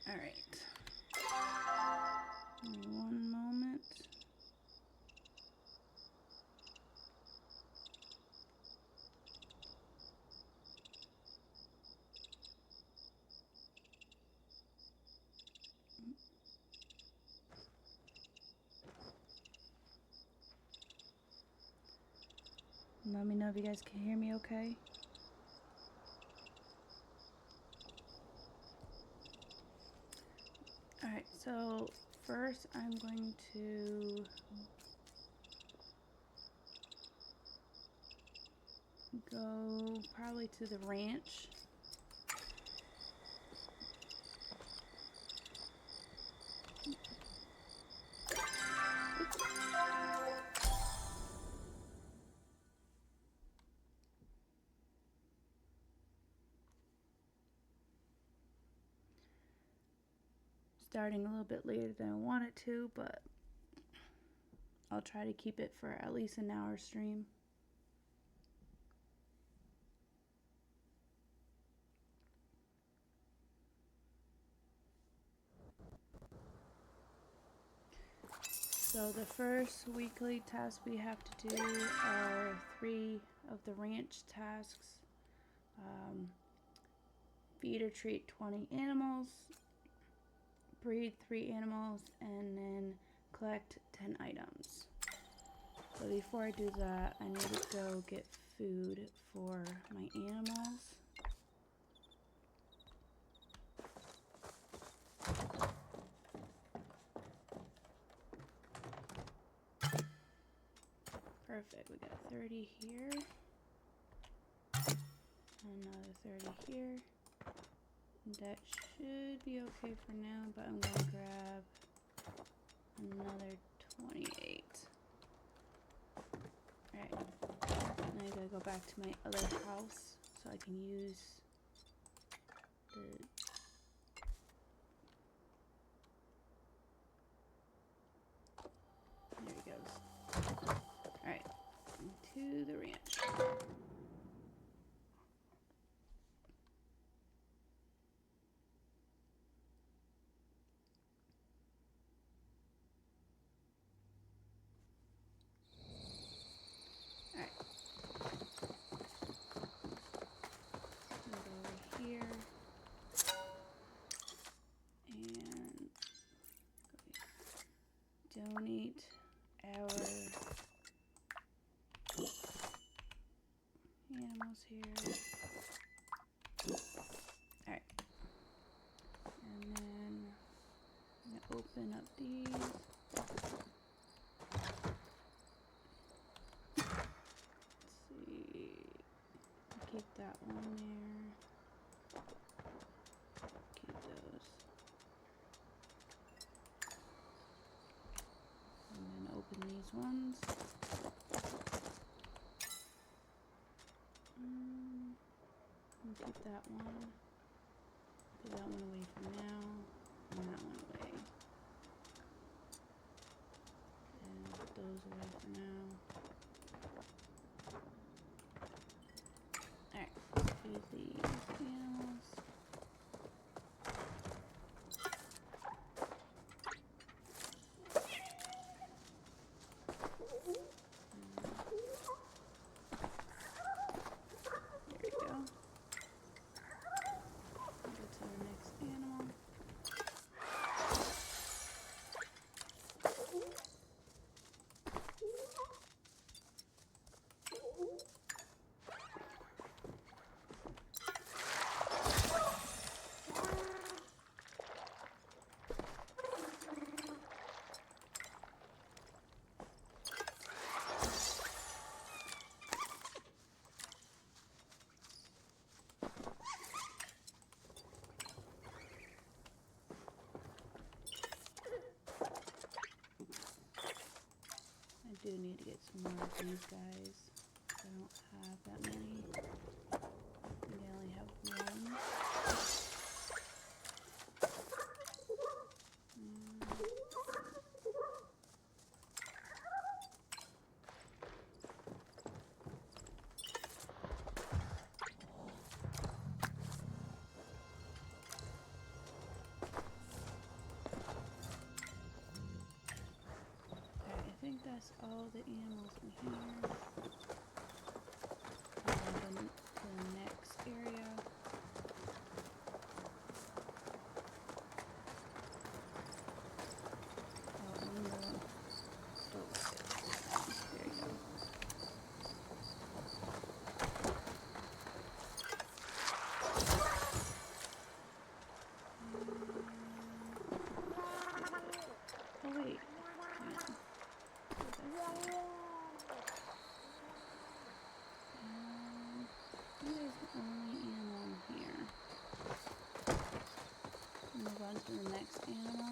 All right. One moment. Let me know if you guys can hear me okay. Alright, so first I'm going to go probably to the ranch. Starting a little bit later than I wanted to, but I'll try to keep it for at least an hour stream. So the first weekly task we have to do are 3 of the ranch tasks. Feed or treat 20 animals, breed 3 animals, and then collect 10 items. So before I do that, I need to go get food for my animals. Perfect, we got 30 here, another 30 here. That should be okay for now, but I'm gonna grab another 28. Alright, now I gotta go back to my other house so I can use the... There he goes. Alright, to the ranch. Here and donate our animals here. Alright, and then I'm gonna open up these. Let's see, keep that one there. Keep those. And then open these ones. And keep that one. Put that one away for now. And that one away. And put those away for now. Alright, let's feed these animals. I do need to get some more of these guys. I don't have that many. I think I only have one. pass all the animals in here. Then to the next area. Oh, and the there you go. Oh wait. There's the only animal in here. Move on to the next animal.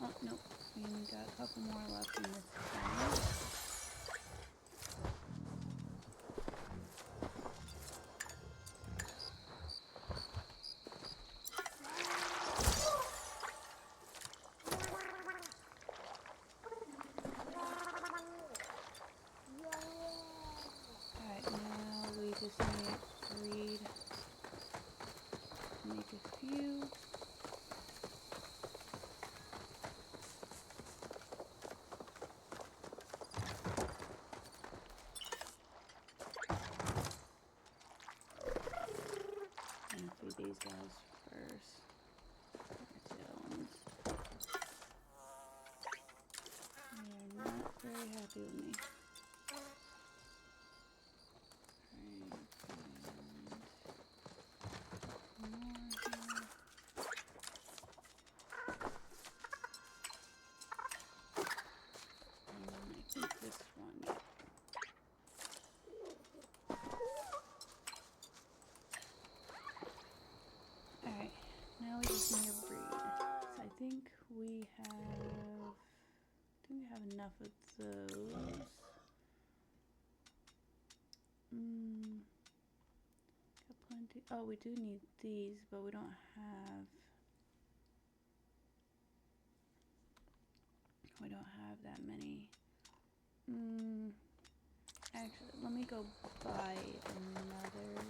Oh, nope. We got a couple more left in this side. Alright, now we just need to breed. Make a few. These guys first. They're not very happy with me. Now we just need a breed. So I think we have enough of those. Got plenty. Oh, we do need these, but we don't have that many. Actually, let me go buy another.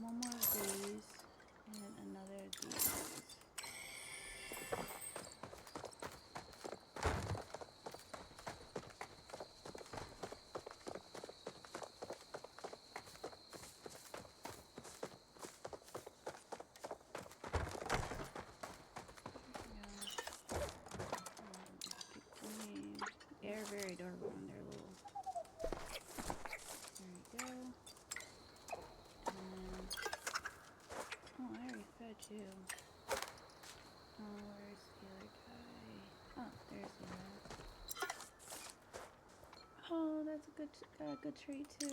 One more of these and another of these. got a good trait too.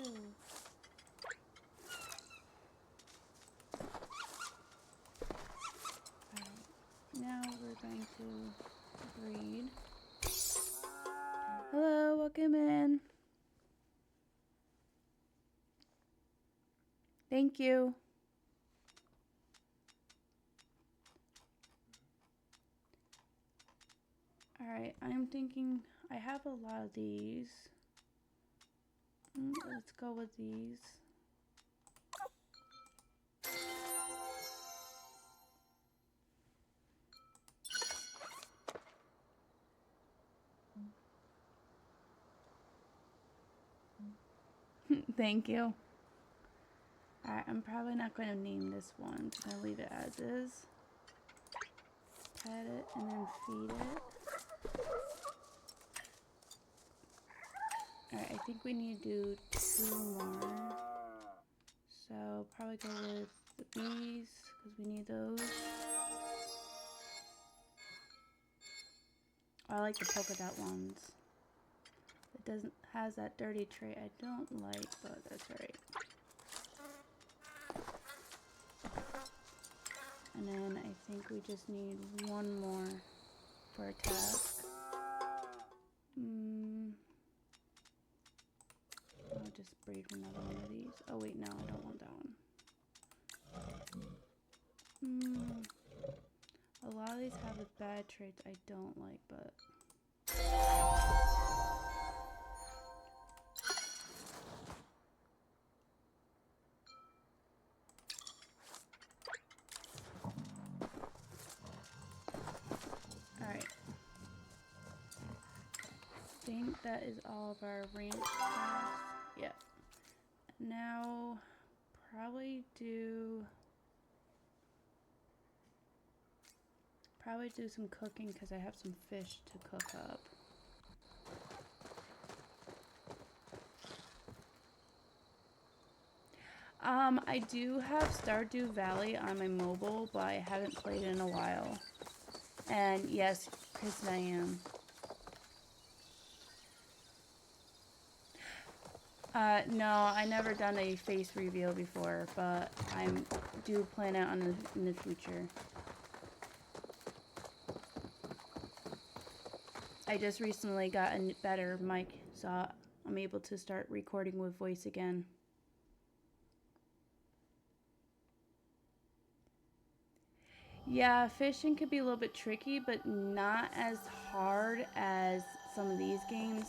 Alright, now we're going to breed. Hello, welcome in. Thank you. Alright, I'm thinking I have a lot of these. Let's go with these. Thank you. Alright, I'm probably not going to name this one. I'm just going to leave it as is. Pet it and then feed it. Alright, I think we need to do 2 more. So probably go with the bees because we need those. I like the polka dot ones. It doesn't has that dirty trait I don't like, but that's alright. And then I think we just need 1 more for a task. I'll just breed another one of these. Oh wait, no, I don't want that one. A lot of these have a bad traits I don't like, but alright. I think that is all of our ranch tasks. Yep. Now, probably do some cooking because I have some fish to cook up. I do have Stardew Valley on my mobile, but I haven't played it in a while. And yes, Chris, I am. No, I never done a face reveal before, but I do plan it on in the future. I just recently got a better mic, so I'm able to start recording with voice again. Yeah, fishing could be a little bit tricky, but not as hard as some of these games.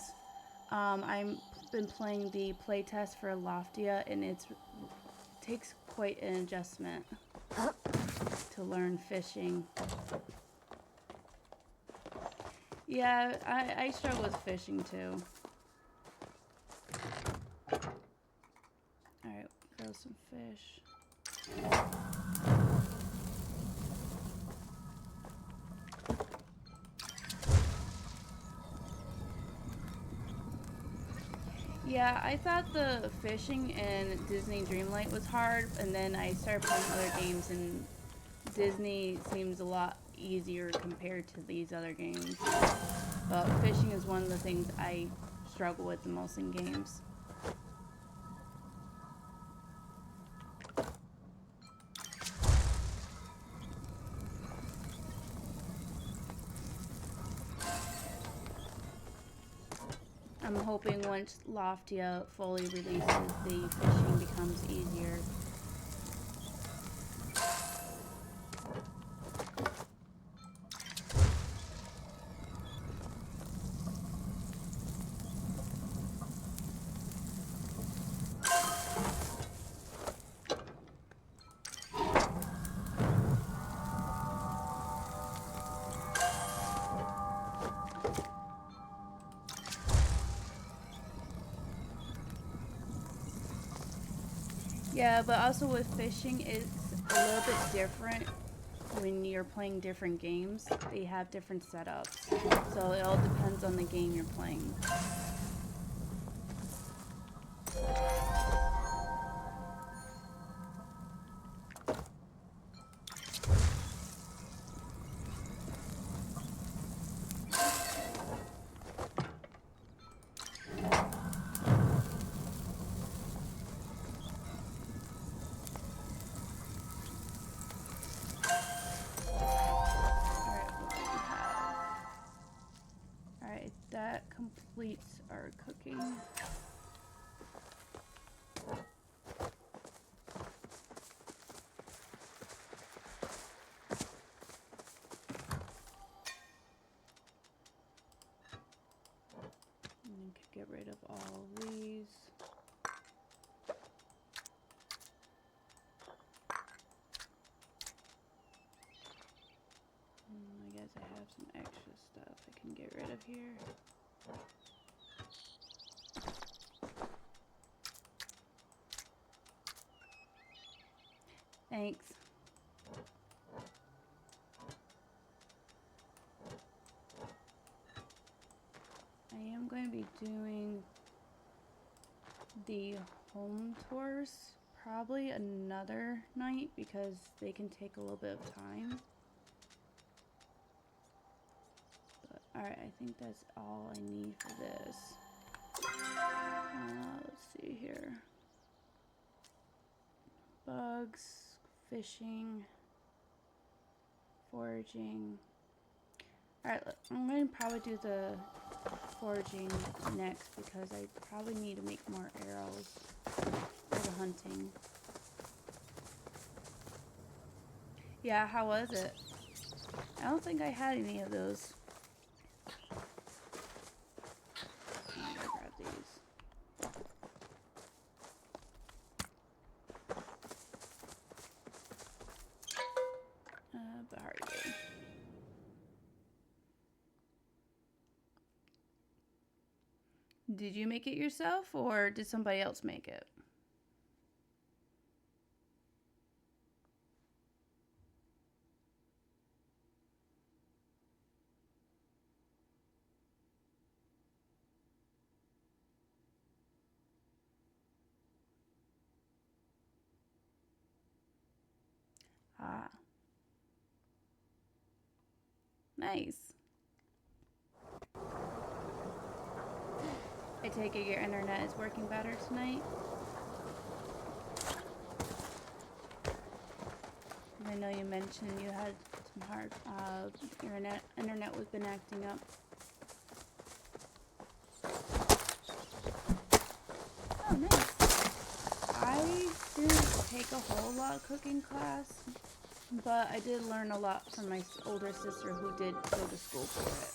I've been playing the playtest for Loftia, and it takes quite an adjustment to learn fishing. Yeah, I struggle with fishing too. Alright, throw some fish. Yeah, I thought the fishing in Disney Dreamlight was hard, and then I started playing other games, and Disney seems a lot easier compared to these other games. But fishing is one of the things I struggle with the most in games. I'm hoping once Loftia fully releases, the fishing becomes easier. Yeah, but also with fishing, it's a little bit different when you're playing different games. They have different setups, so it all depends on the game you're playing. completes our cooking. And get rid of all these. I guess I have some extra stuff I can get rid of here. Thanks. I am going to be doing the home tours probably another night because they can take a little bit of time. But alright, I think that's all I need for this. Let's see here. Bugs, fishing, foraging. Alright, I'm going to probably do the foraging next because I probably need to make more arrows for the hunting. Yeah, how was it? I don't think I had any of those. I'm gonna grab these. But how are you doing? Did you make it yourself or did somebody else make it? Ah. Nice. I take it your internet is working better tonight? I know you mentioned you had some hard, your internet was been acting up. Oh, nice. I didn't take a whole lot of cooking class, but I did learn a lot from my older sister who did go to school for it.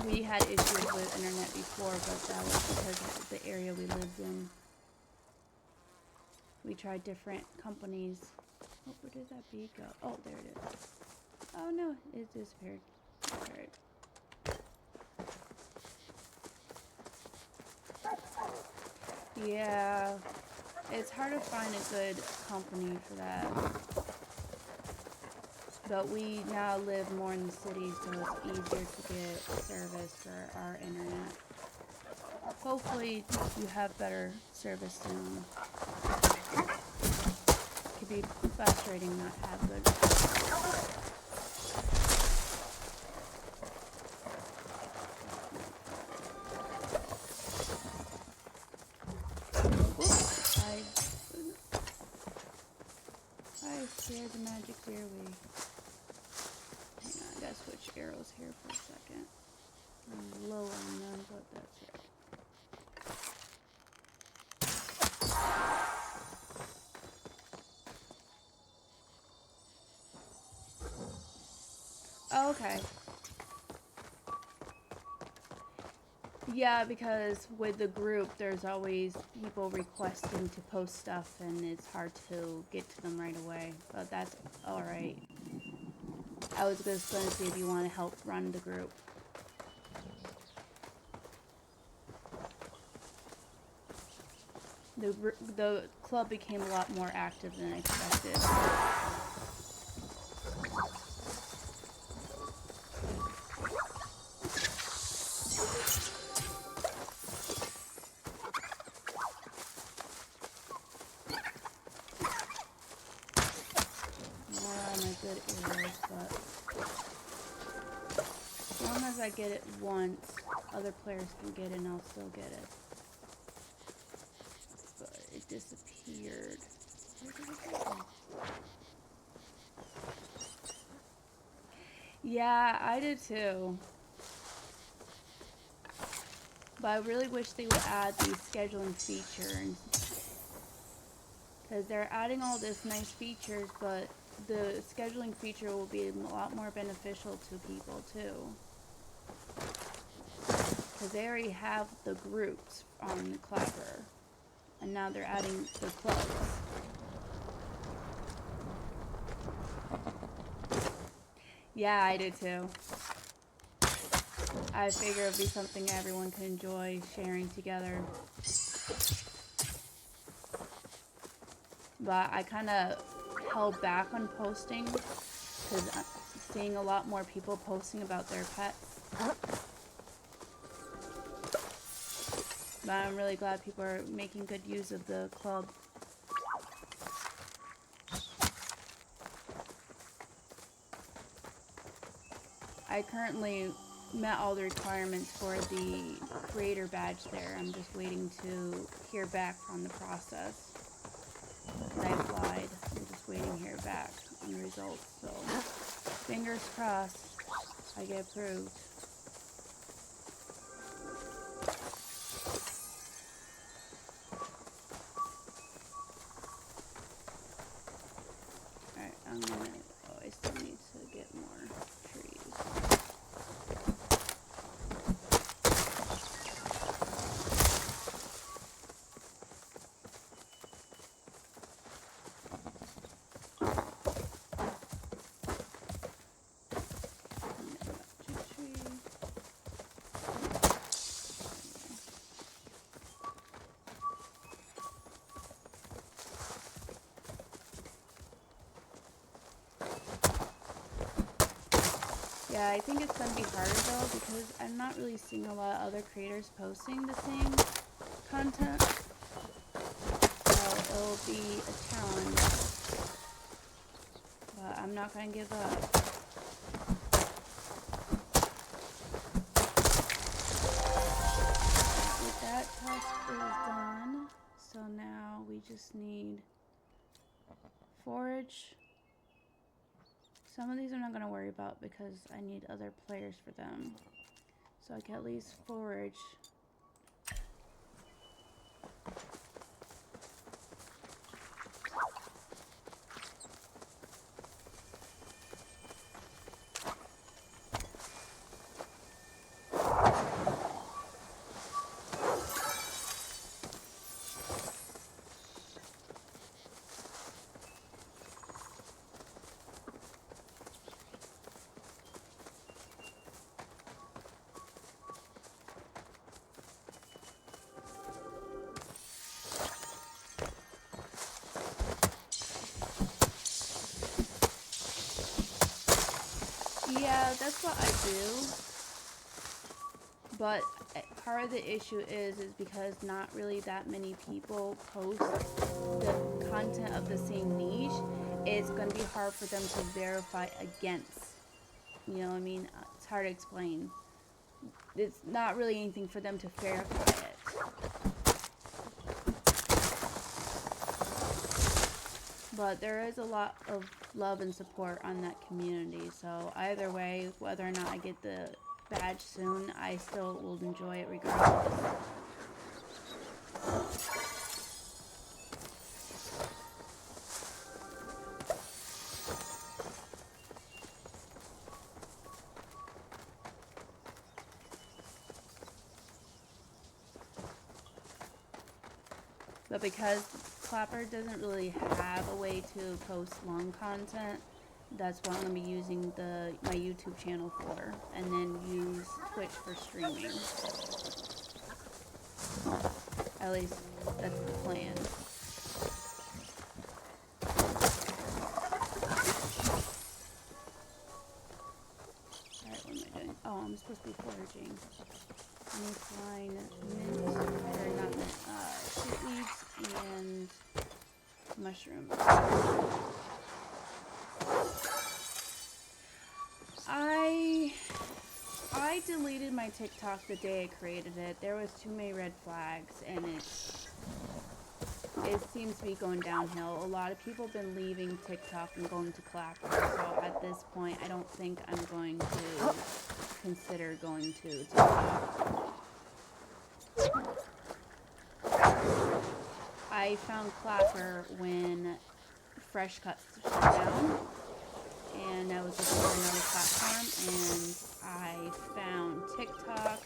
We had issues with internet before, but that was because of the area we lived in. We tried different companies. Oh, where did that bee go? Oh, there it is. Oh no, it disappeared. Alright. Yeah, it's hard to find a good company for that. But we now live more in the city, so it's easier to get service for our internet. Hopefully you have better service soon. It could be frustrating not to have good. I scared the magic deerweed. Hang on, I gotta switch arrows here for a second. I'm low on them, but that's right. Oh, okay. Yeah, because with the group, there's always people requesting to post stuff, and it's hard to get to them right away. But that's alright. I was just going to see if you want to help run the group. the club became a lot more active than I expected. Good arrows, but as long as I get it once, other players can get it and I'll still get it. But it disappeared. Where did it go? Yeah, I did too. But I really wish they would add the scheduling feature, because they're adding all this nice features, but the scheduling feature will be a lot more beneficial to people too, because they already have the groups on the Clapper, and now they're adding the clubs. Yeah, I did too. I figure it would be something everyone could enjoy sharing together. But I kind of held back on posting because I'm seeing a lot more people posting about their pets. But I'm really glad people are making good use of the club. I currently met all the requirements for the creator badge there. I'm just waiting to hear back from the process. I applied. I'm just waiting to hear back on the results. So fingers crossed I get approved. Alright, I'm gonna... Oh, I still need to get more trees. Yeah, I think it's gonna be harder though, because I'm not really seeing a lot of other creators posting the same content. So it'll be a challenge. But I'm not gonna give up. With that task is done. So now we just need forage. Some of these I'm not going to worry about because I need other players for them. So I can at least forage. Yeah, that's what I do. But part of the issue is because not really that many people post the content of the same niche. It's going to be hard for them to verify against. You know what I mean? It's hard to explain. It's not really anything for them to verify it. But there is a lot of love and support on that community, so either way, whether or not I get the badge soon, I still will enjoy it regardless. But because Clapper doesn't really have a way to post long content, that's what I'm going to be using my YouTube channel for, and then use Twitch for streaming. At least that's the plan. Alright, what am I doing? Oh, I'm supposed to be foraging. I need to find mint, or not mint, sweet leaves and mushrooms. I deleted my TikTok the day I created it. There was too many red flags, and it seems to be going downhill. A lot of people have been leaving TikTok and going to Clapper, so at this point, I don't think I'm going to consider going to TikTok. I found Clapper when Fresh Cuts shut down, and I was looking for another platform, and I found TikTok,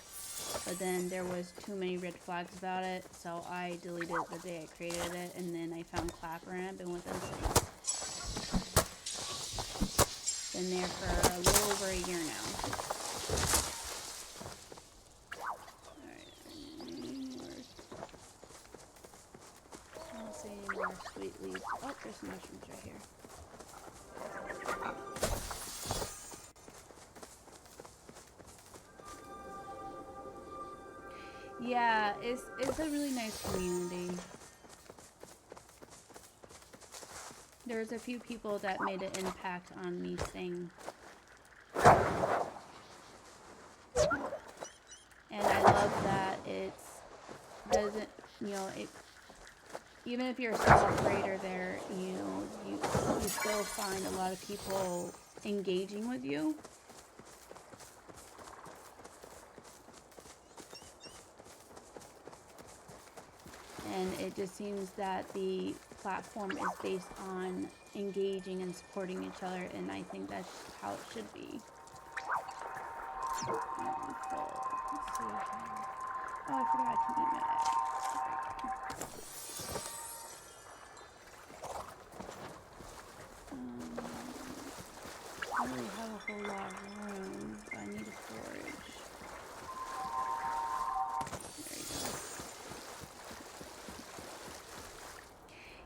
but then there was too many red flags about it, so I deleted it the day I created it, and then I found Clapper, and I've been with them since. Been there for a little over a year now. I don't see any more sweet leaves. Oh, there's some mushrooms right here. Yeah, it's a really nice community. There's a few people that made an impact on me staying. And I love that it doesn't, even if you're a small creator there, you still find a lot of people engaging with you. And it just seems that the platform is based on engaging and supporting each other, and I think that's how it should be. Oh, I forgot I can eat my eggs. I don't really have a whole lot of room, but I need to forage. There you go.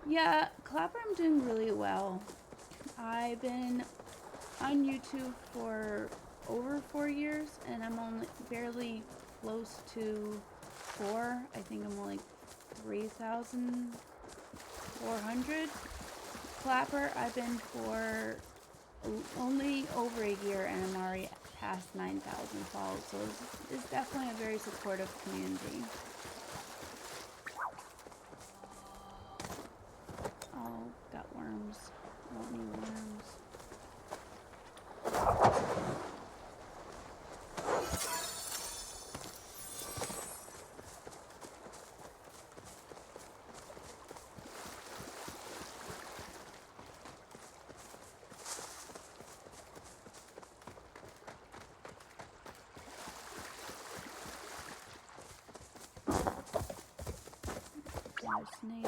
Yeah, Clapper, I'm doing really well. I've been on YouTube for over 4 years, and I'm only barely close to 4. I think I'm only 3,400. Clapper, I've been for only over a year, and I'm already past 9,000 followers, so it's definitely a very supportive community. Oh, got worms. I don't need worms. Snake.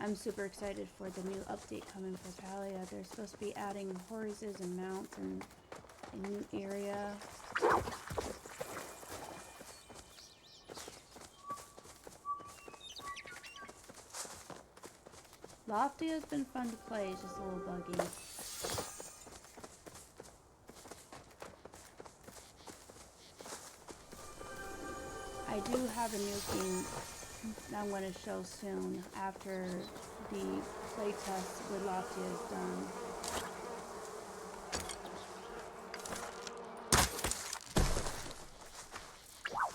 I'm super excited for the new update coming for Palia. They're supposed to be adding horses and mounts and a new area. Lofty has been fun to play, it's just a little buggy. I do have a new theme that I'm going to show soon after the playtest with Lofty is done.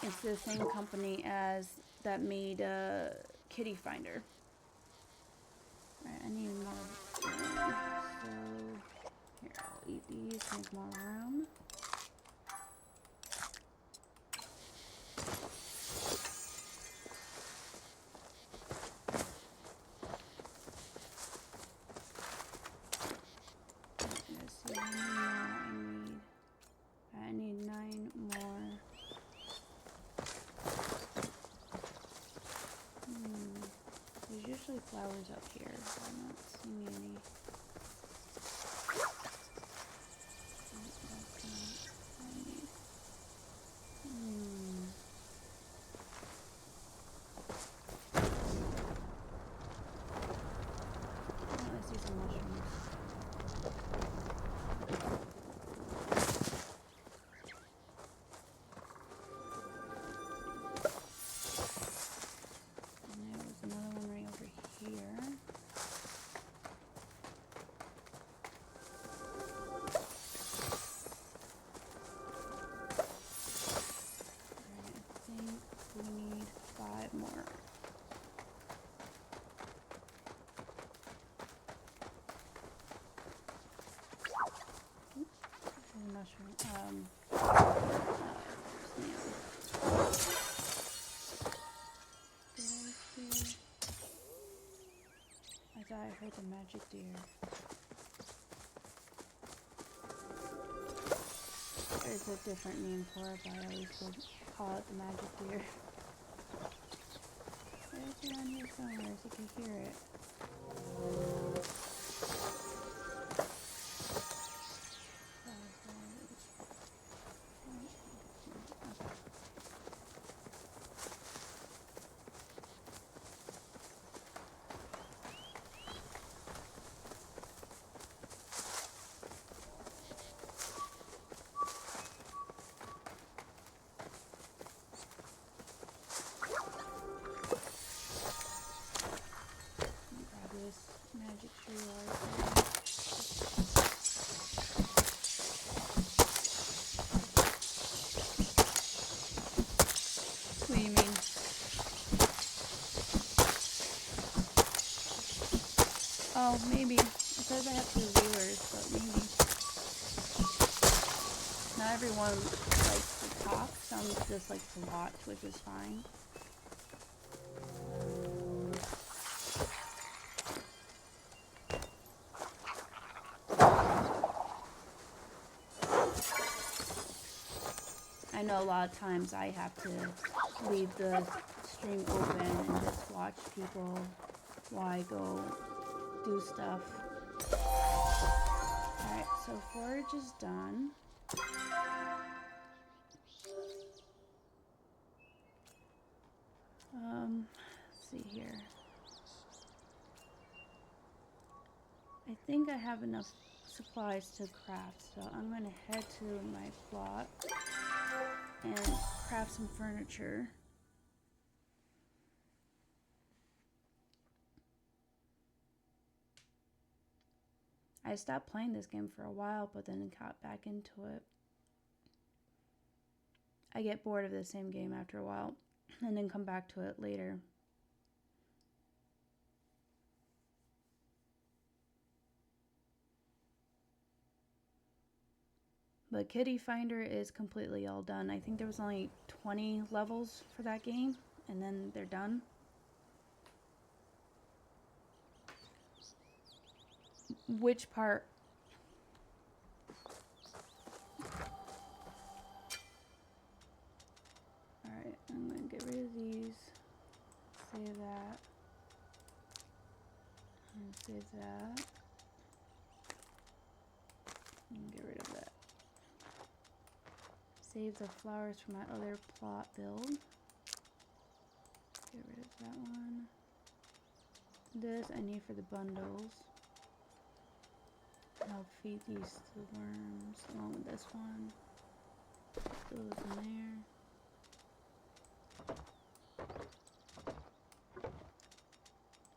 It's the same company as that made Kitty Finder. Alright, I need more. So, here, I'll eat these, make more room. Let's see how many more I need. I need 9 more. flowers up here. I'm not seeing any. I heard the magic deer. There's a different name for it, but I always would call it the magic deer. There's around here somewhere, so you can hear it. Magic tree right there. What do you mean? Oh, maybe. It says I have 2 viewers, but maybe. Not everyone likes to talk. Some just like to watch, which is fine. I know a lot of times I have to leave the stream open and just watch people while I go do stuff. Alright, so forage is done. Let's see here. I think I have enough supplies to craft, so I'm going to head to my plot and craft some furniture. I stopped playing this game for a while, but then got back into it. I get bored of the same game after a while, and then come back to it later. But Kitty Finder is completely all done. I think there was only 20 levels for that game, and then they're done. Which part? Alright, I'm going to get rid of these. Save that. And save that. And get rid of that. Save the flowers for my other plot build. Get rid of that one. This I need for the bundles. I'll feed these to the worms along with this one. Put those in there.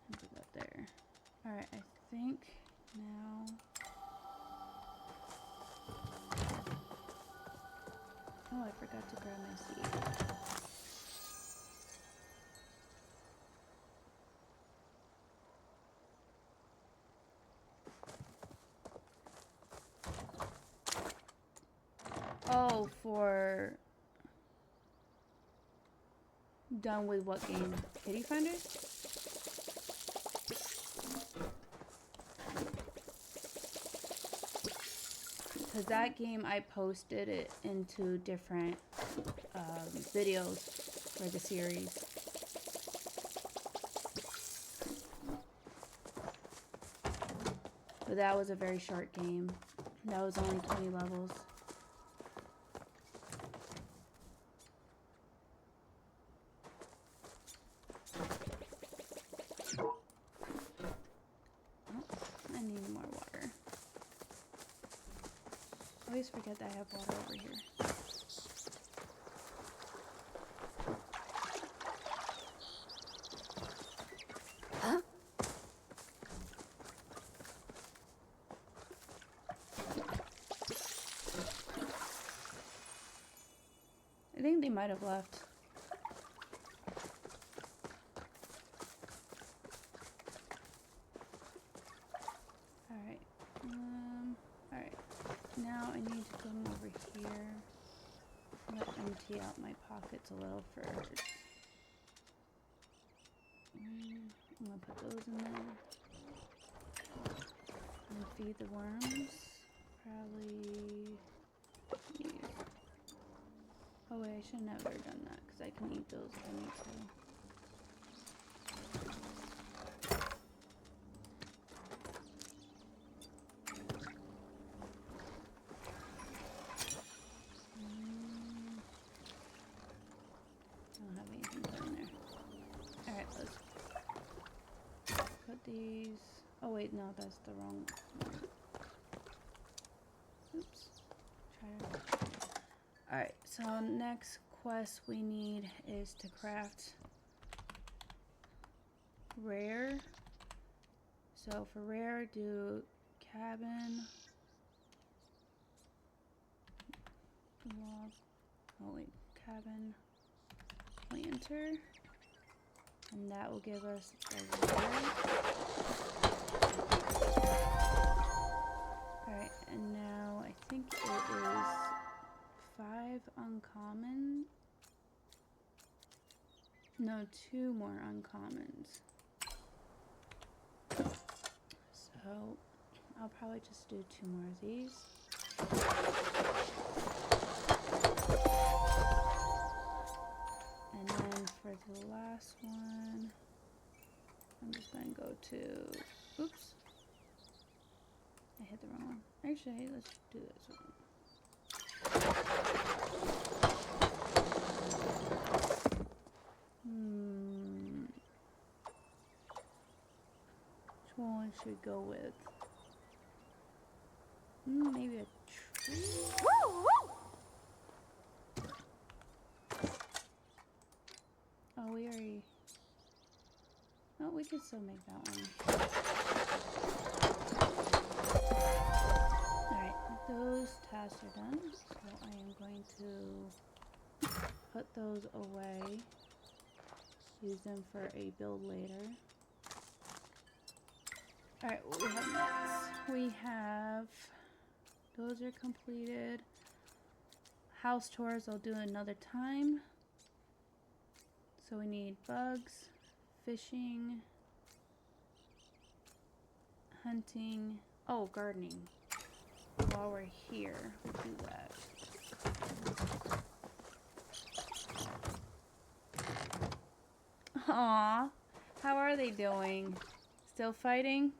And put that there. Alright, I think now oh, I forgot to grab my seed. Oh, for done with what game? Kitty Finder? Because that game I posted it into different videos for the series. But that was a very short game. That was only 20 levels. Oh, I need more water. I always forget that I have water over here. I think they might have left. Alright. Alright. Now I need to come over here. I'm gonna empty out my pockets a little first. I'm gonna put those in there. And feed the worms. Probably these. Oh wait, I should have never done that because I can eat those if I need to. I don't have anything put in there. Alright, let's put these. Oh wait, no, that's the wrong one. Oops. Try to. Alright, so next quest we need is to craft rare. So for rare, do cabin, log, oh wait, cabin planter, and that will give us a rare. Alright, and now I think it is 5 uncommon. No, 2 more uncommons. So I'll probably just do 2 more of these. And then for the last one, I'm just gonna go to, oops, I hit the wrong one. Actually, let's do this one. Which one should we go with? Maybe a tree? Oh, we already... Oh, we could still make that one. Alright, those tasks are done. So I am going to put those away. Use them for a build later. Alright, what we have next? We have... Those are completed. House tours I'll do another time. So we need bugs, fishing, hunting, oh, gardening. While we're here, we'll do that. Aww, how are they doing? Still fighting?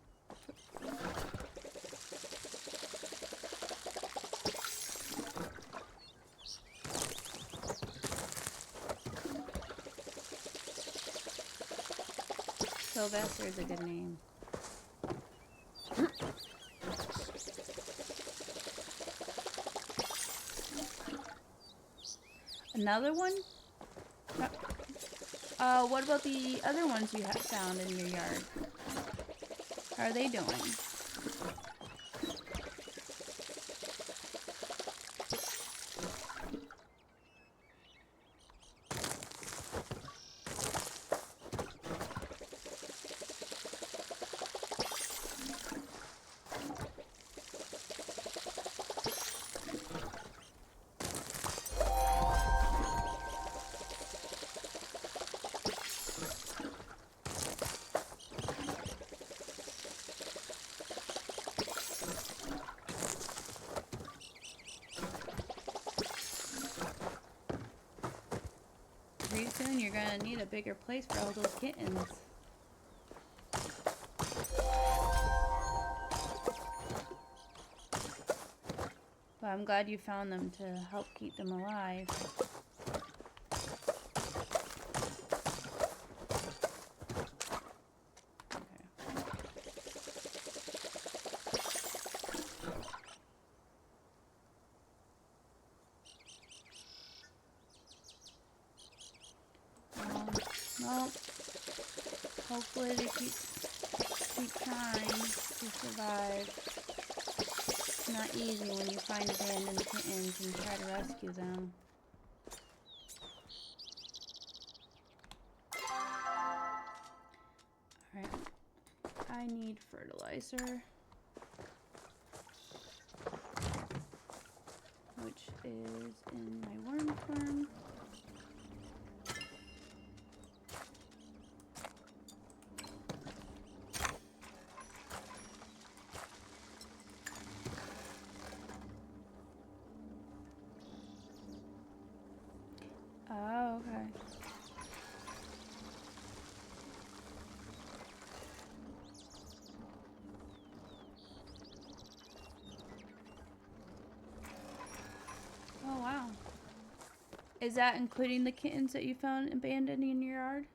Sylvester is a good name. Another one? What about the other ones you have found in your yard? How are they doing? Pretty soon you're gonna need a bigger place for all those kittens. But I'm glad you found them to help keep them alive. Well, hopefully they keep trying to survive. It's not easy when you find abandoned kittens and try to rescue them. Alright, I need fertilizer, which is in my worm farm. Oh, okay. Oh, wow. Is that including the kittens that you found abandoned in your yard?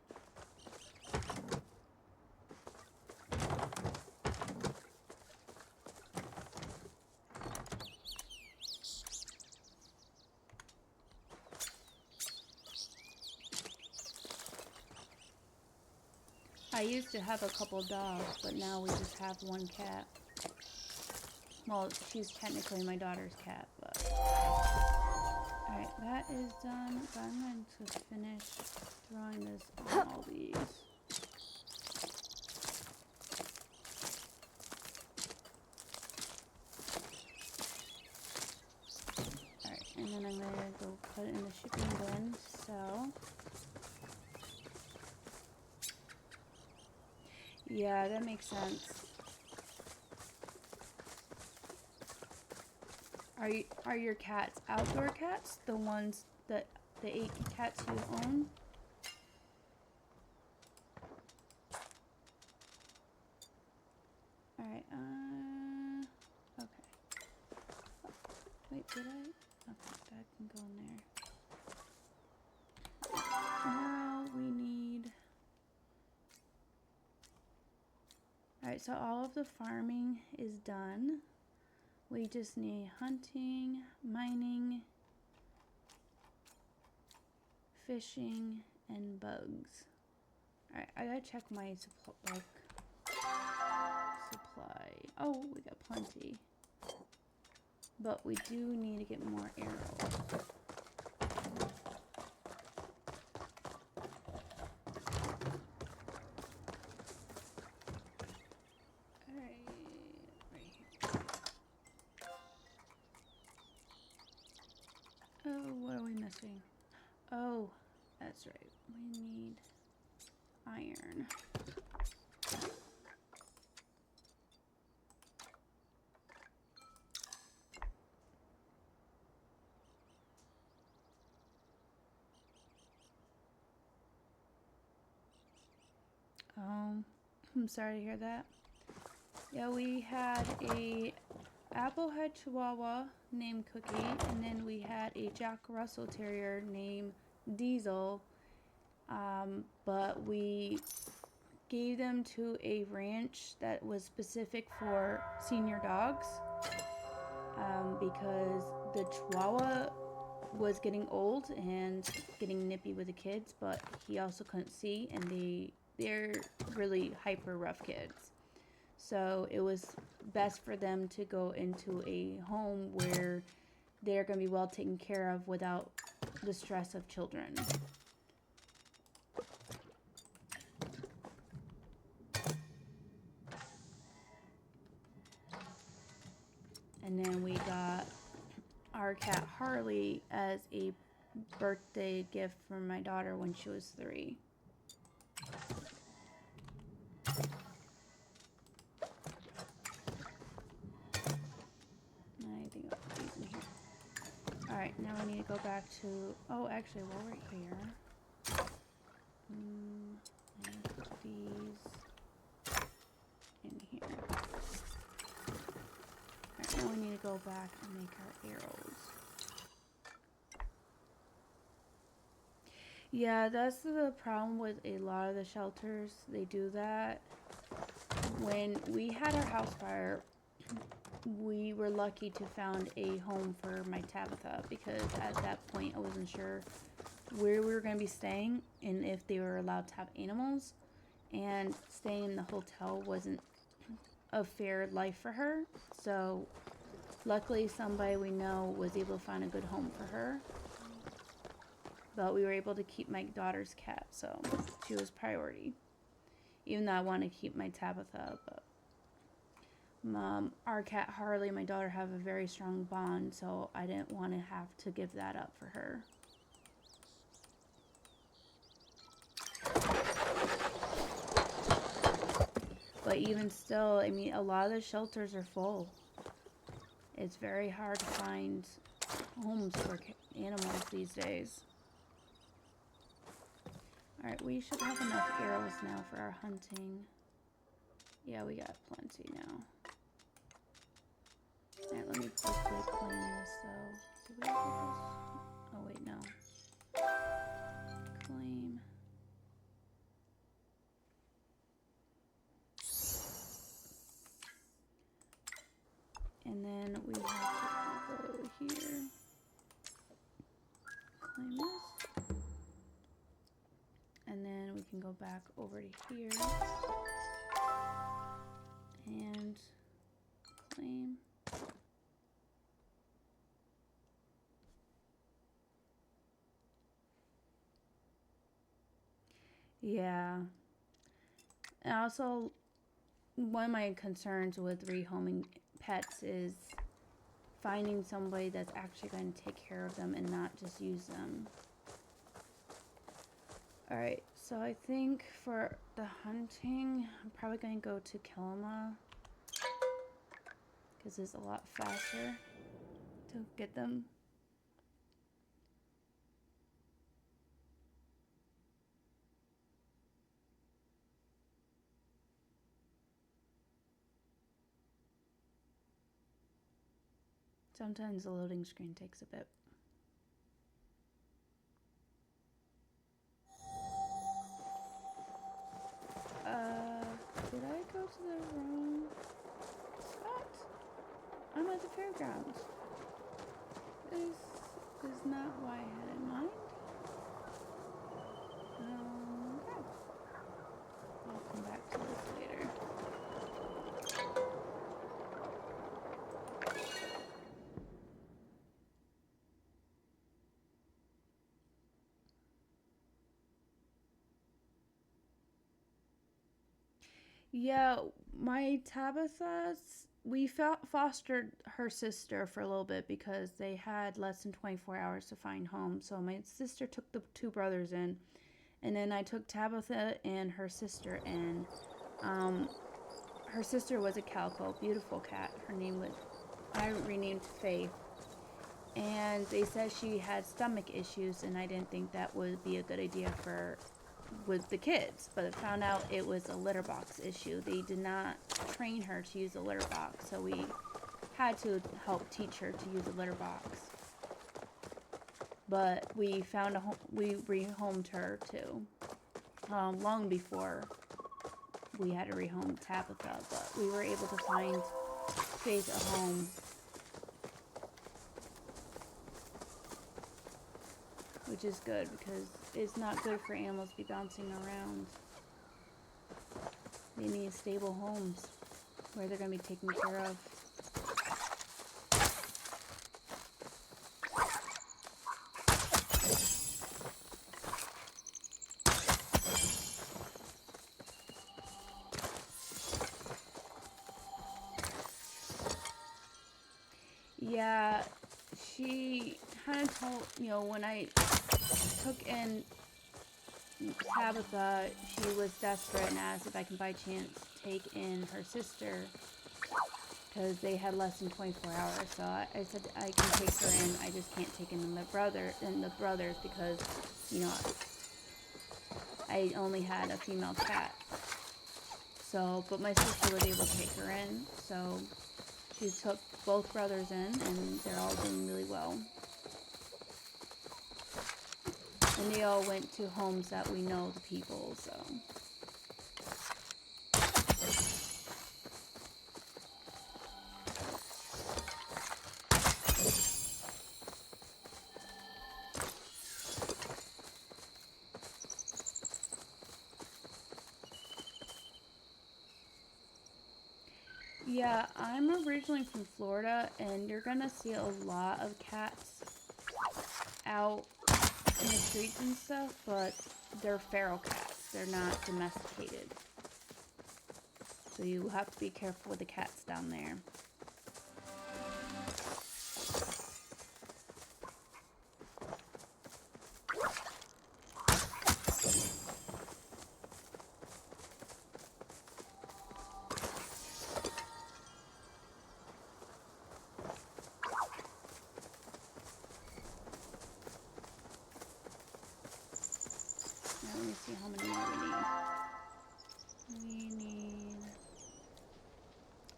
I used to have a couple dogs, but now we just have one cat. Well, she's technically my daughter's cat, but... Alright, that is done. But I'm going to finish throwing this on all these. Alright, and then I'm going to go put it in the shipping bin, so... Yeah, that makes sense. Are your cats outdoor cats? The ones that the 8 cats you own? Alright, okay. Wait, did I? Okay, that can go in there. Now we need... Alright, so all of the farming is done. We just need hunting, mining, fishing, and bugs. Alright, I gotta check my supply. Oh, we got plenty. But we do need to get more arrows. Oh, that's right. We need iron. I'm sorry to hear that. Yeah, we had a Applehead Chihuahua named Cookie, and then we had a Jack Russell Terrier named Diesel, but we gave them to a ranch that was specific for senior dogs, because the Chihuahua was getting old and getting nippy with the kids, but he also couldn't see, and they're really hyper rough kids. So it was best for them to go into a home where they're going to be well taken care of without the stress of children. And then we got our cat Harley as a birthday gift from my daughter when she was 3. Alright, now we need to go back to... Oh, actually, while we're here... I need to put these in here. Alright, Now we need to go back and make our arrows. Yeah, that's the problem with a lot of the shelters. They do that. When we had our house fire, we were lucky to found a home for my Tabitha, because at that point I wasn't sure where we were going to be staying and if they were allowed to have animals, and staying in the hotel wasn't a fair life for her. So luckily somebody we know was able to find a good home for her, but we were able to keep my daughter's cat, so she was priority, even though I want to keep my Tabitha. But our cat Harley and my daughter have a very strong bond, so I didn't want to have to give that up for her. But even still, I mean, a lot of the shelters are full. It's very hard to find homes for animals these days. Alright, we should have enough arrows now for our hunting. Yeah, we got plenty now. Alright, let me quickly clean this though. Did we get this? Oh wait, no. Claim. And then we have to go here. Claim this. And then we can go back over to here. And claim. Yeah. And also, one of my concerns with rehoming pets is finding somebody that's actually going to take care of them and not just use them. Alright, so I think for the hunting, I'm probably going to go to Kilima, because it's a lot faster to get them. Sometimes the loading screen takes a bit. Did I go to the wrong spot? I'm at the fairgrounds. This is not what I had in mind. Okay. I'll come back to this later. Yeah, my Tabitha's, we fostered her sister for a little bit because they had less than 24 hours to find home. So my sister took the two brothers in, and then I took Tabitha and her sister in. Her sister was a calico, beautiful cat. I renamed Faith. And they said she had stomach issues, and I didn't think that would be a good idea with the kids, but I found out it was a litter box issue. They did not train her to use a litter box, so we had to help teach her to use a litter box. But we found we rehomed her too, long before we had to rehome Tabitha, but we were able to find Faith a home. Which is good, because it's not good for animals to be bouncing around. They need stable homes where they're going to be taken care of. Yeah, she kind of told, when I took in Tabitha, she was desperate and asked if I can by chance take in her sister, because they had less than 24 hours. So I said I can take her in, I just can't take in the brothers because, I only had a female cat. So, but my sister was able to take her in, so She took both brothers in, and they're all doing really well. And they all went to homes that we know the people, so. Yeah, I'm originally from Florida, and you're gonna see a lot of cats out in the streets and stuff, but they're feral cats. They're not domesticated. So you have to be careful with the cats down there. Now let me see how many more we need. We need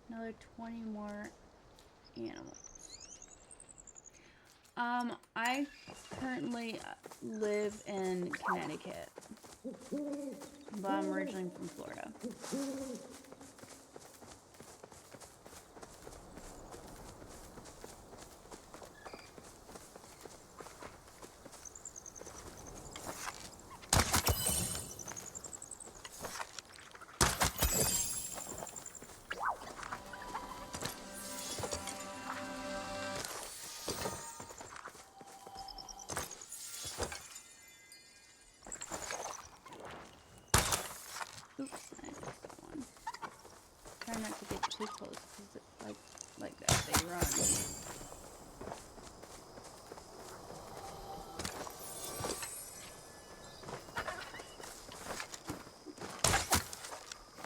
another 20 more animals. I currently live in Connecticut, but I'm originally from Florida. Oops, I missed that one. Try not to get too close, because like that, they run.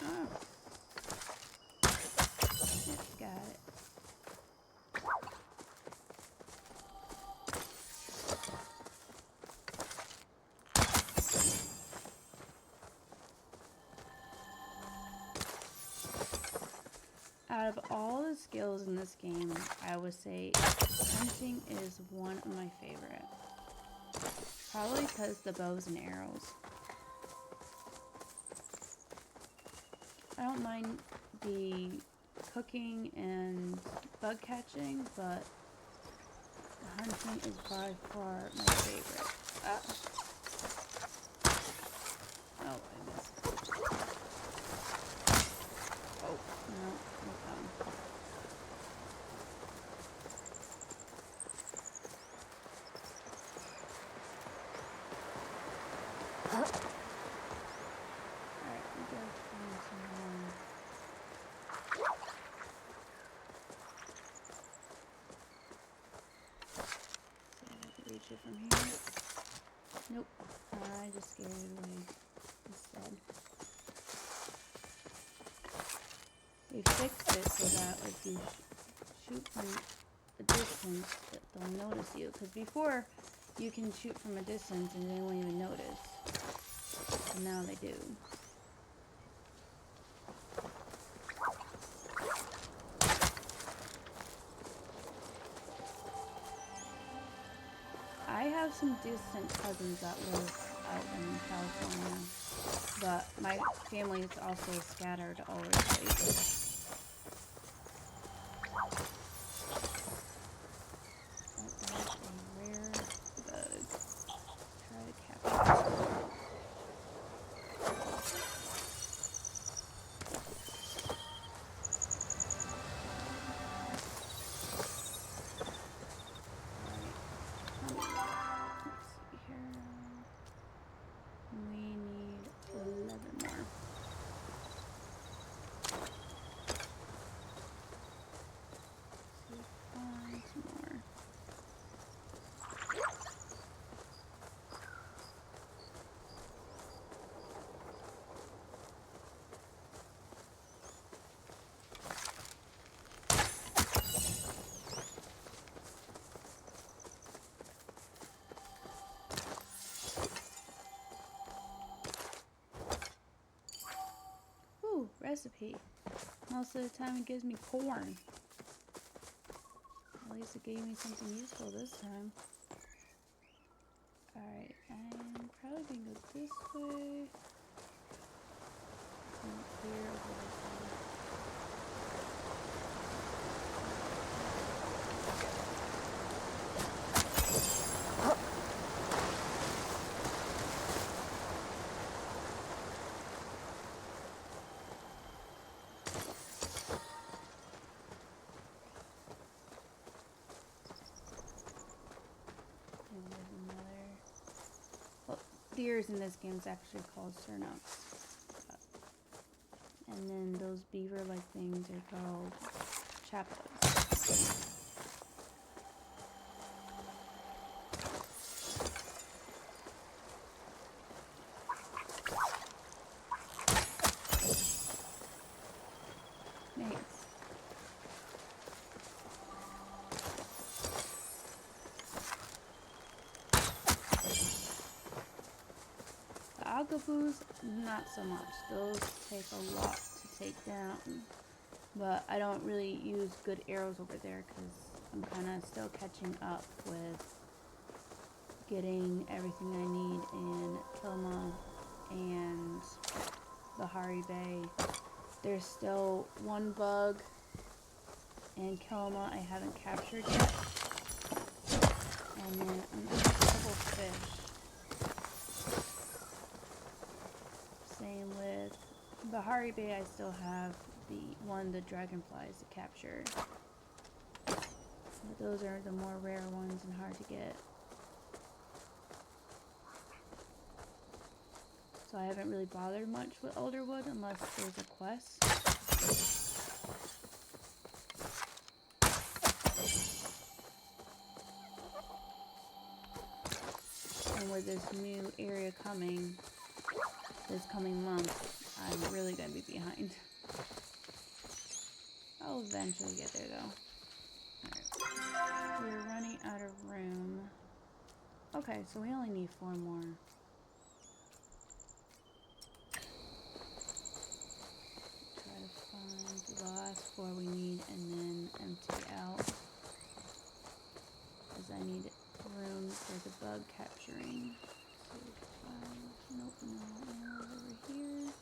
Oh. Yes, got it. Out of all the skills in this game, I would say hunting is one of my favorite. Probably because the bows and arrows. I don't mind the cooking and bug catching, but the hunting is by far my favorite. Oh, I missed. Oh, no, no problem. Alright, we gotta find some more. See if I can reach it from here. Nope, I just scared it away instead. They fixed it so that if you shoot from a distance, that they'll notice you. Because before, you can shoot from a distance and they won't even notice. And now they do. I have some distant cousins that live out in California, but my family is also scattered all over the place. Oh, there's a rare bug. Try to capture it. Ooh, recipe. Most of the time it gives me corn. At least it gave me something useful this time. Alright, I'm probably gonna go this way. And clear over this way. Deers in this game is actually called surnux. And then those beaver-like things are called chappas. Nice. Agapoos, not so much. Those take a lot to take down. But I don't really use good arrows over there because I'm kind of still catching up with getting everything I need in Kilma and the Hari Bay. There's still one bug in Kilma I haven't captured yet. And then a couple fish. Same with Bahari Bay, I still have the dragonflies to capture. But those are the more rare ones and hard to get. So I haven't really bothered much with Elderwood unless there's a quest. And with this new area coming, this coming month, I'm really going to be behind. I'll eventually get there though. Alright. We're running out of room. Okay, so we only need 4 more. Try to find the last 4 we need and then empty out. Because I need room for the bug capturing. Nope, no arrows over here.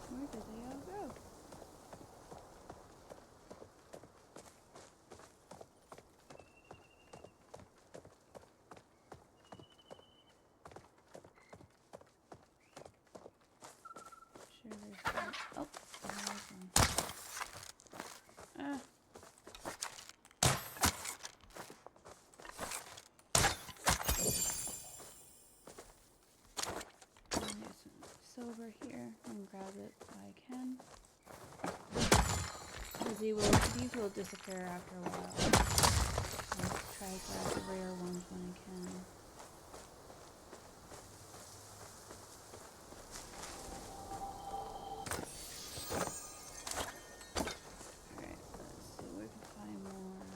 Where did they all go? Sure there's one. Oh, there's one. Over here and grab it if I can. Because these will disappear after a while. I'll try to grab the rare ones when I can. Alright, let's see where we can find more.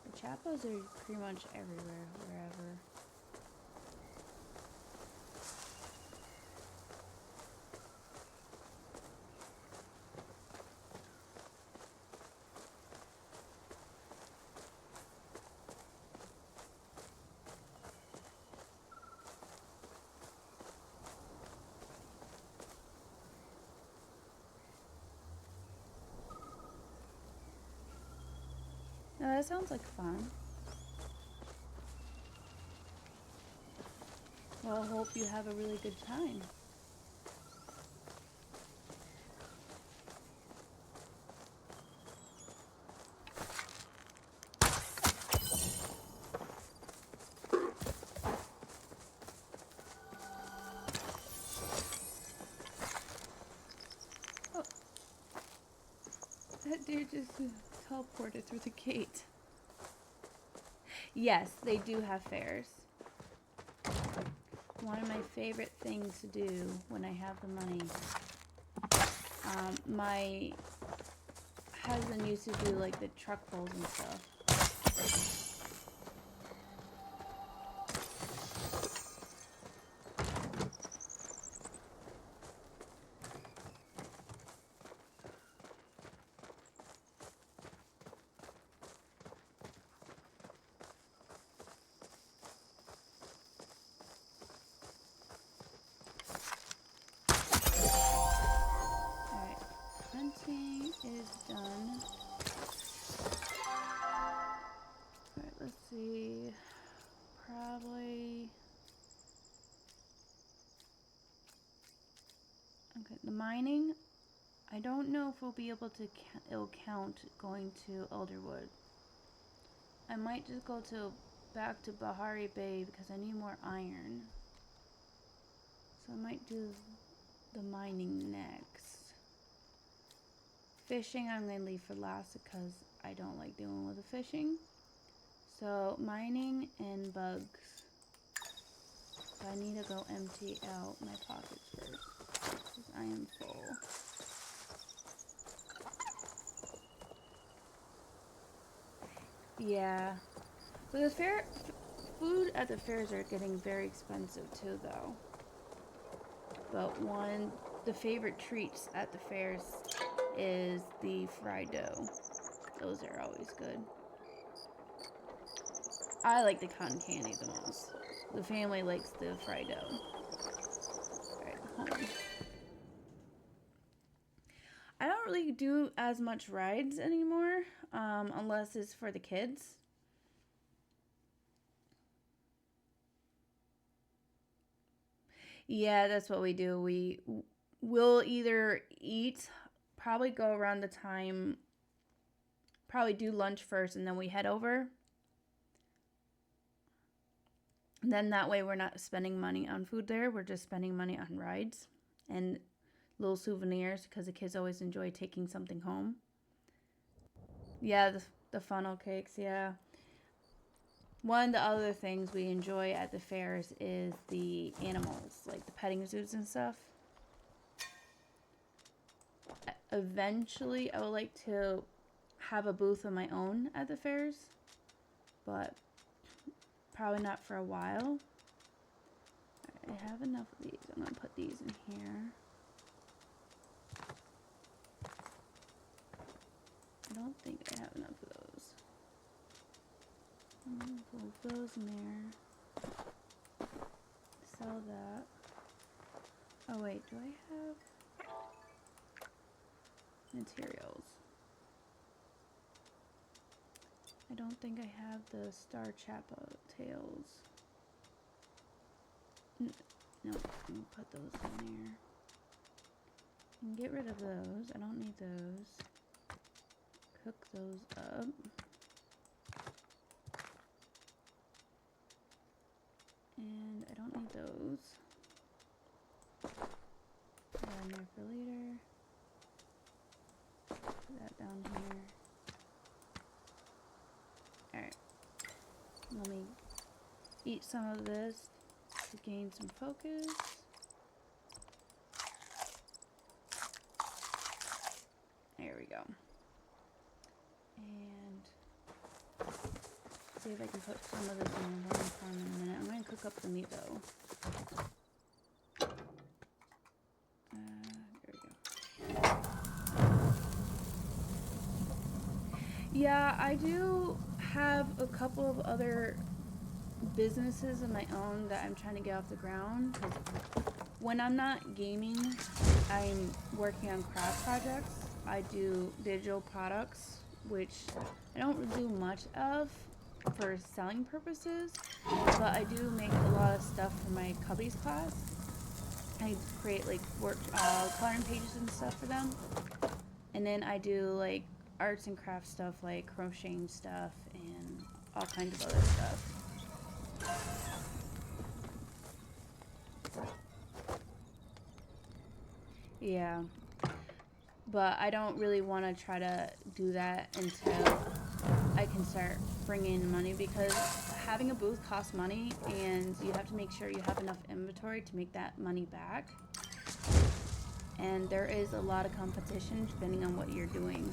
The chappas are pretty much everywhere, wherever. No, that sounds like fun. Well, I hope you have a really good time. Oh. That dude just teleported through the gate. Yes, they do have fairs. One of my favorite things to do when I have the money. My husband used to do like the truck pulls and stuff. Okay, the mining, I don't know if we'll be able to, it'll count going to Elderwood. I might just go back to Bahari Bay because I need more iron. So I might do the mining next. Fishing I'm going to leave for last because I don't like dealing with the fishing. So mining and bugs. I need to go empty out my pockets first because I am full. Yeah. So the food at the fairs are getting very expensive too though. But the favorite treats at the fairs is the fried dough. Those are always good. I like the cotton candy the most. The family likes the fried dough. Alright, home. I don't really do as much rides anymore, unless it's for the kids. Yeah, that's what we do. We'll either eat, probably go around the time, probably do lunch first and then we head over. Then that way we're not spending money on food there. We're just spending money on rides and little souvenirs because the kids always enjoy taking something home. Yeah, the funnel cakes, yeah. One of the other things we enjoy at the fairs is the animals, like the petting zoos and stuff. Eventually, I would like to have a booth of my own at the fairs, but probably not for a while. I have enough of these. I'm going to put these in here. I don't think I have enough of those. I'm going to put those in there. Sell that. Oh wait, do I have materials? I don't think I have the Star Chapel tails. No, I'm going to put those in there. And get rid of those. I don't need those. Cook those up. And I don't need those. Put that in there for later. Put that down here. Alright. Let me eat some of this to gain some focus. There we go. And see if I can put some of this in the warm pan in a minute. I'm going to cook up the meat though. There we go. Yeah, I do have a couple of other businesses of my own that I'm trying to get off the ground. When I'm not gaming, I'm working on craft projects. I do digital products, which I don't do much of for selling purposes, but I do make a lot of stuff for my cubbies class. I create like coloring pages and stuff for them, and then I do like arts and crafts stuff like crocheting stuff and all kinds of other stuff. Yeah, but I don't really want to try to do that until I can start bringing in money, because having a booth costs money and you have to make sure you have enough inventory to make that money back. And there is a lot of competition depending on what you're doing.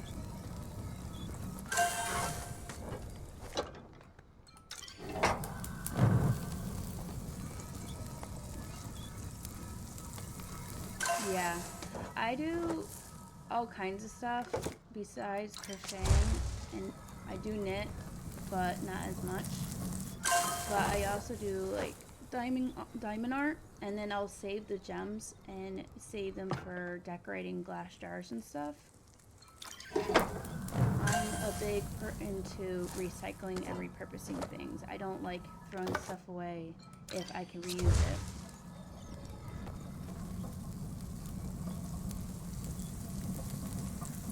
Yeah, I do all kinds of stuff besides crocheting, and I do knit, but not as much. But I also do like diamond art, and then I'll save the gems and save them for decorating glass jars and stuff. I'm a big into recycling and repurposing things. I don't like throwing stuff away if I can reuse it.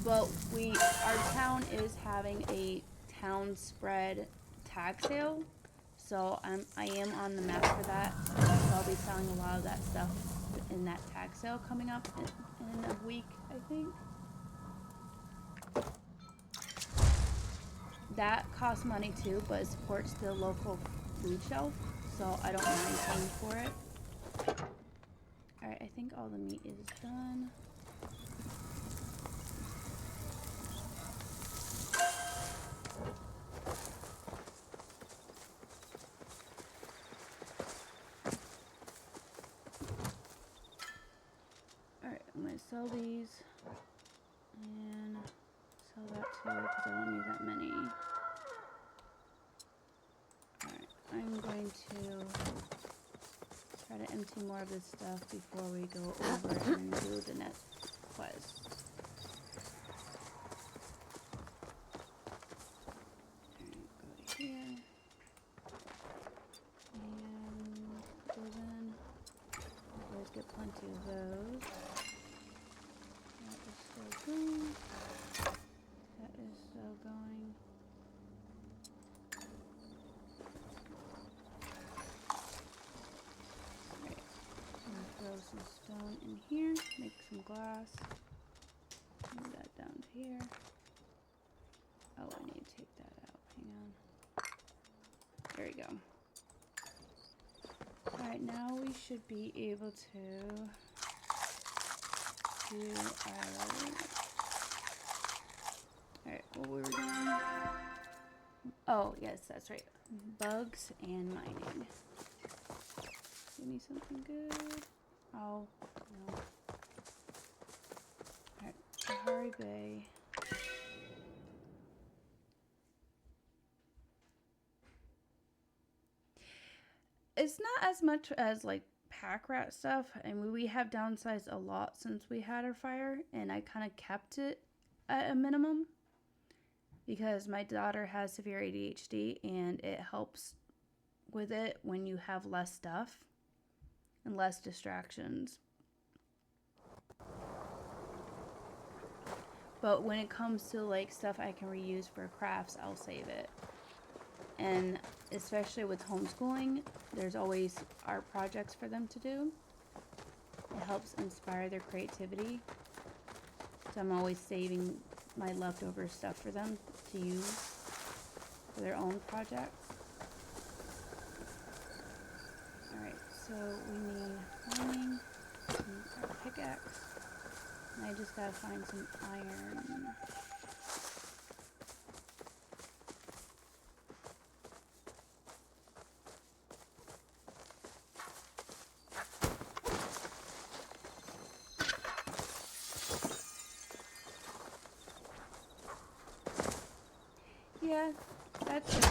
Well, our town is having a town spread tag sale, so I am on the map for that. So I'll be selling a lot of that stuff in that tag sale coming up in a week, I think. That costs money too, but it supports the local food shelf, so I don't mind paying for it. Alright, I think all the meat is done. Alright, I'm going to sell these and sell that too because I don't need that many. Alright, I'm going to try to empty more of this stuff before we go over and do the next quest. Alright, go here. And put those in. Always get plenty of those. That is still going. That is still going. Alright, I'm gonna throw some stone in here, make some glass. Move that down to here. Oh, I need to take that out. Hang on. There we go. Alright, now we should be able to do our... Alright, what were we doing? Oh, yes, that's right. Bugs and mining. Give me something good. Oh, no. Alright, Sahari Bay. It's not as much as like pack rat stuff. I mean, we have downsized a lot since we had our fire, and I kind of kept it at a minimum because my daughter has severe ADHD, and it helps with it when you have less stuff and less distractions. But when it comes to like stuff I can reuse for crafts, I'll save it. And especially with homeschooling, there's always art projects for them to do. It helps inspire their creativity. So I'm always saving my leftover stuff for them to use for their own projects. Alright, so we need mining, we need our pickaxe, and I just gotta find some iron. Yeah, that's it.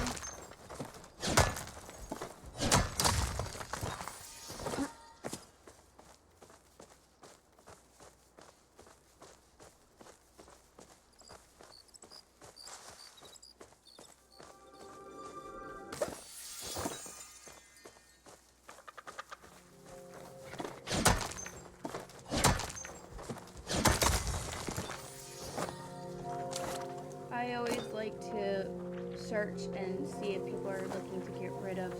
I always like to search and see if people are looking to get rid of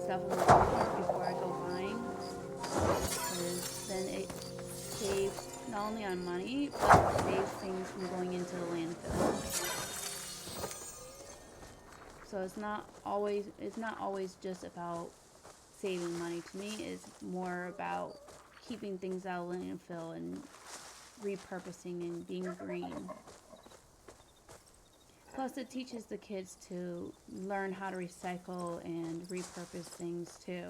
stuff in the store before I go buying. Because then it saves not only on money, but it saves things from going into the landfill. So it's not always just about saving money. To me, it's more about keeping things out of the landfill and repurposing and being green. Plus, it teaches the kids to learn how to recycle and repurpose things too.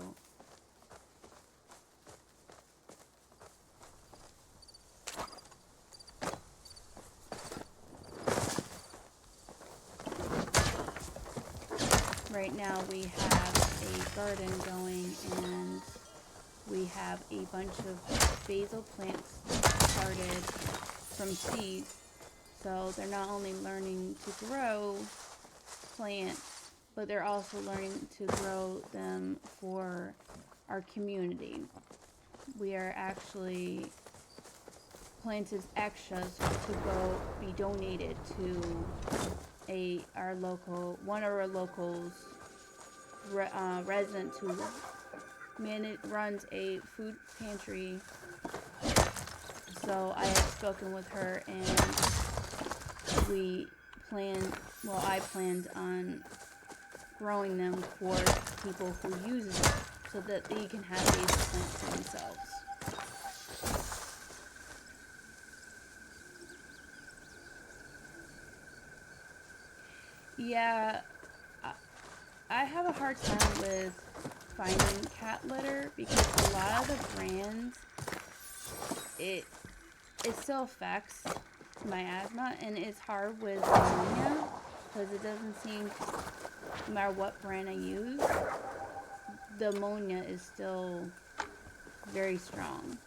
Right now we have a garden going, and we have a bunch of basil plants started from seeds. So they're not only learning to grow plants, but they're also learning to grow them for our community. We are actually planted extras to go be donated to one of our locals residents who runs a food pantry. So I have spoken with her, and I planned on growing them for people who use it so that they can have these plants for themselves. Yeah, I have a hard time with finding cat litter because a lot of the brands, it still affects my asthma, and it's hard with ammonia because it doesn't seem, no matter what brand I use, the ammonia is still very strong,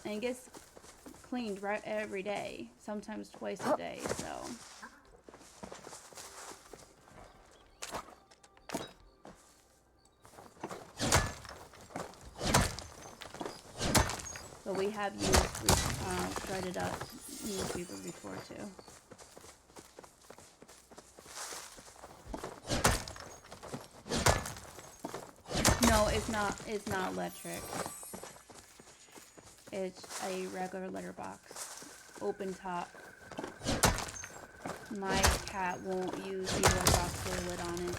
and it gets cleaned right every day, sometimes twice a day. But we have used shredded up newspaper before too. No, it's not electric. It's a regular litter box, open top. My cat won't use the litter box with a lid on it.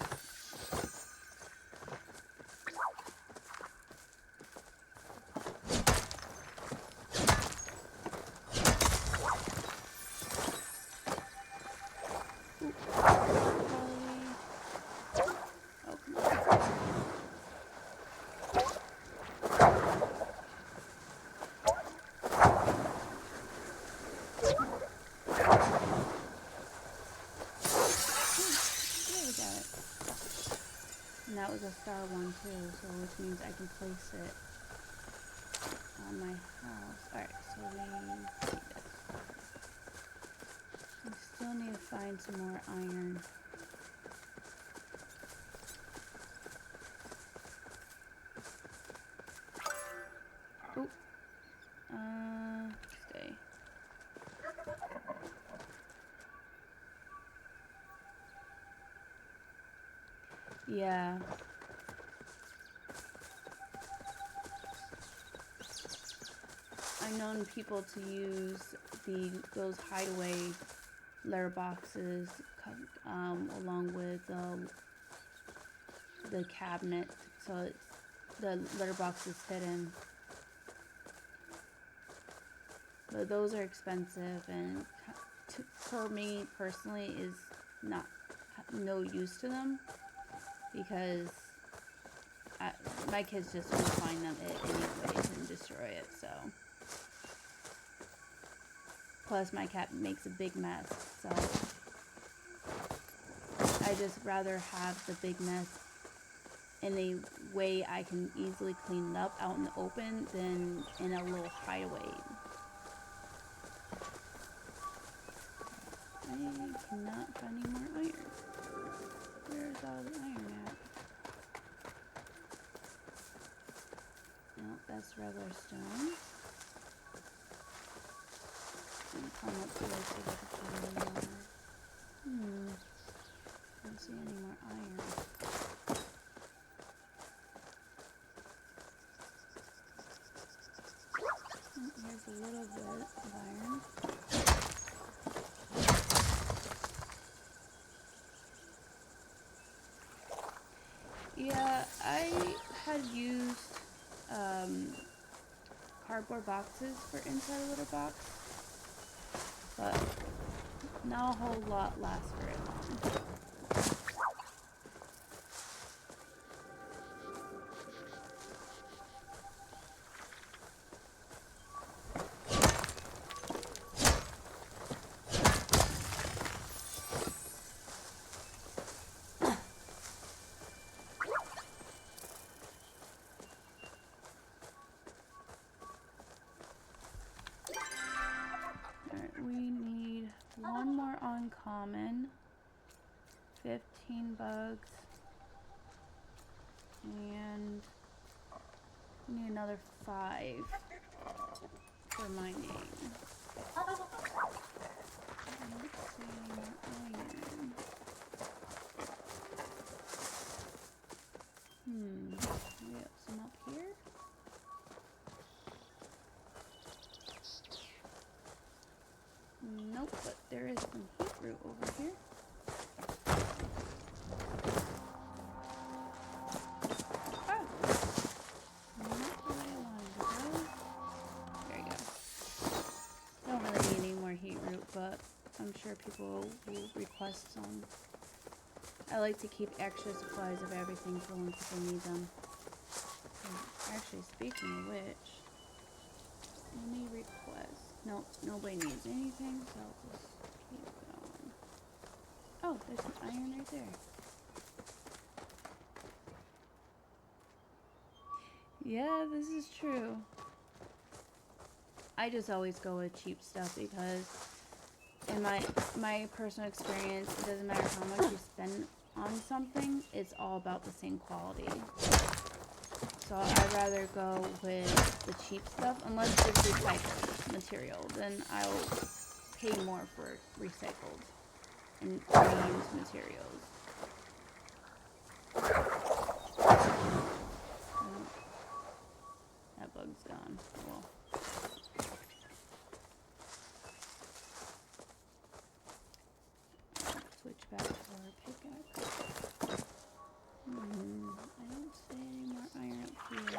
And that was a star one too, so which means I can place it on my house. Alright, so we need this. We still need to find some more iron. Oh. Stay. Yeah. I've known people to use those hideaway litter boxes along with the cabinet, so the litter box is hidden. But those are expensive, and for me personally is no use to them, because my kids just will find them anyways and destroy it. So plus my cat makes a big mess, so I just rather have the big mess in a way I can easily clean it up out in the open than in a little hideaway. I cannot find any more iron. Where's all the iron at? No, that's regular stone. Come up here, see if I can find any more. Don't see any more iron. Here's a little bit of iron. Yeah, I had used cardboard boxes for inside a litter box, but not a whole lot lasts very long. One more uncommon, 15 bugs, and we need another 5 for my name. We have some up here. Nope, but there is some heat root over here. Oh! Not the way I wanted to go. There you go. Don't really need any more heat root, but I'm sure people will request some. I like to keep extra supplies of everything for when people need them. Actually, speaking of which, let me request. Nope, nobody needs anything, so I'll just keep going. Oh, there's some iron right there. Yeah, this is true. I just always go with cheap stuff because in my personal experience, it doesn't matter how much you spend on something, it's all about the same quality. So I'd rather go with the cheap stuff, unless it's recycled material, then I'll pay more for recycled and reused materials. That bug's gone. Well. Switch back to our pickaxe. I don't see any more iron up here.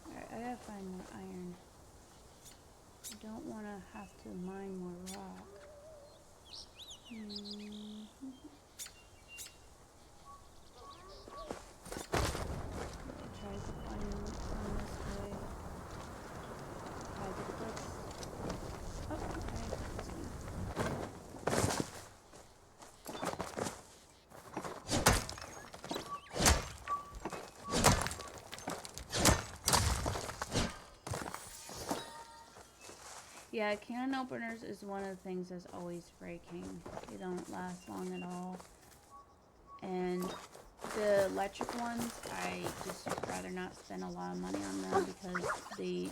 Alright, I gotta find more iron. I don't want to have to mine more rock. Yeah, can openers is one of the things that's always breaking. They don't last long at all. And the electric ones, I just rather not spend a lot of money on them because they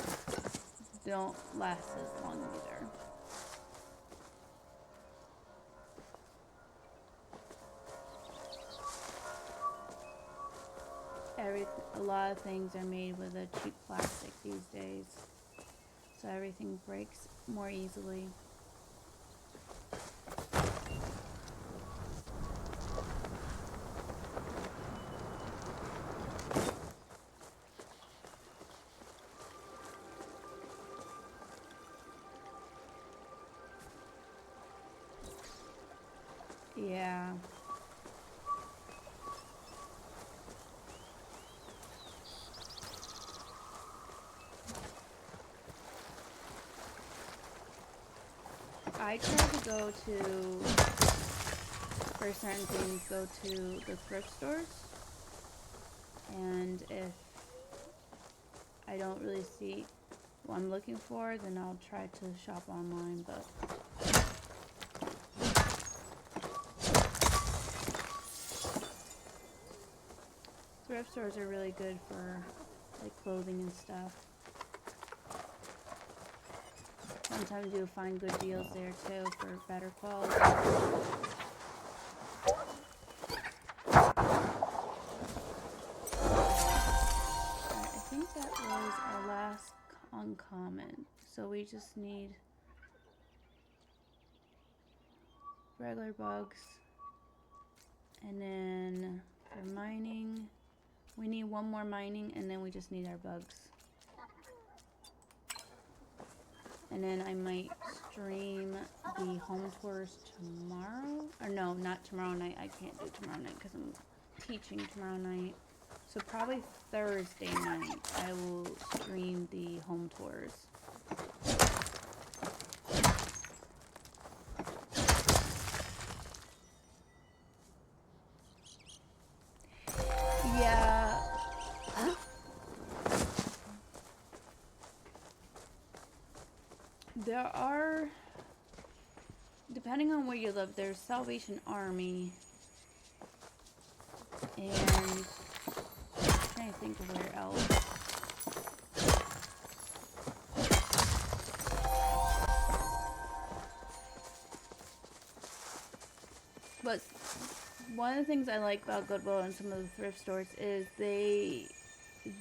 don't last as long either. A lot of things are made with a cheap plastic these days, so everything breaks more easily. Yeah. I try to go to, for certain things, go to the thrift stores, and if I don't really see what I'm looking for, then I'll try to shop online, but thrift stores are really good for like clothing and stuff. Sometimes you'll find good deals there too for better quality. Alright, I think that was our last uncommon. So we just need regular bugs. And then for mining, we need one more mining, and then we just need our bugs. And then I might stream the home tours tomorrow. Or no, not tomorrow night. I can't do tomorrow night because I'm teaching tomorrow night. So probably Thursday night I will stream the home tours. Yeah. There are depending on where you live, there's Salvation Army. And I'm trying to think of where else. But one of the things I like about Goodwill and some of the thrift stores is they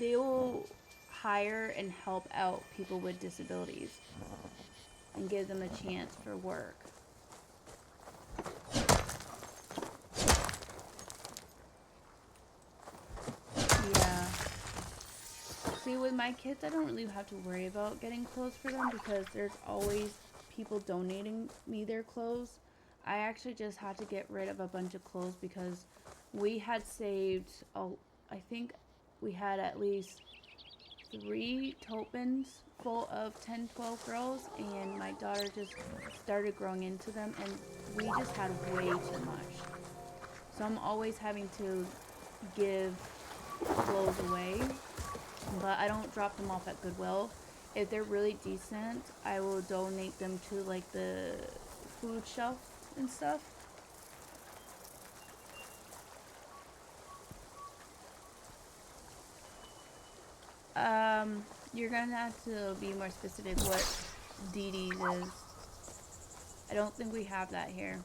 will hire and help out people with disabilities and give them a chance for work. Yeah. See, with my kids, I don't really have to worry about getting clothes for them because there's always people donating me their clothes. I actually just had to get rid of a bunch of clothes because we had saved, I think we had at least 3 tote bins full of 10, 12 girls, and my daughter just started growing into them, and we just had way too much. So I'm always having to give clothes away, but I don't drop them off at Goodwill. If they're really decent, I will donate them to like the food shelf and stuff. You're gonna have to be more specific what Dee Dee's is. I don't think we have that here.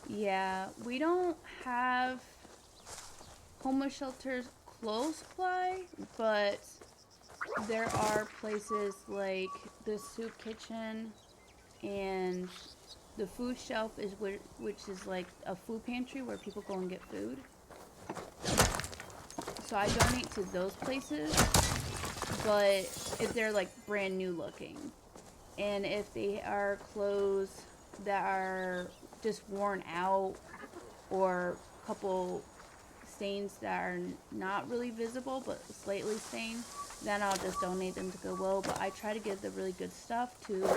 Yeah, we don't have homeless shelters close by, but there are places like the soup kitchen and the food shelf is which is like a food pantry where people go and get food. So I donate to those places, but if they're like brand new looking, and if they are clothes that are just worn out or a couple stains that are not really visible but slightly stained, then I'll just donate them to Goodwill. But I try to give the really good stuff to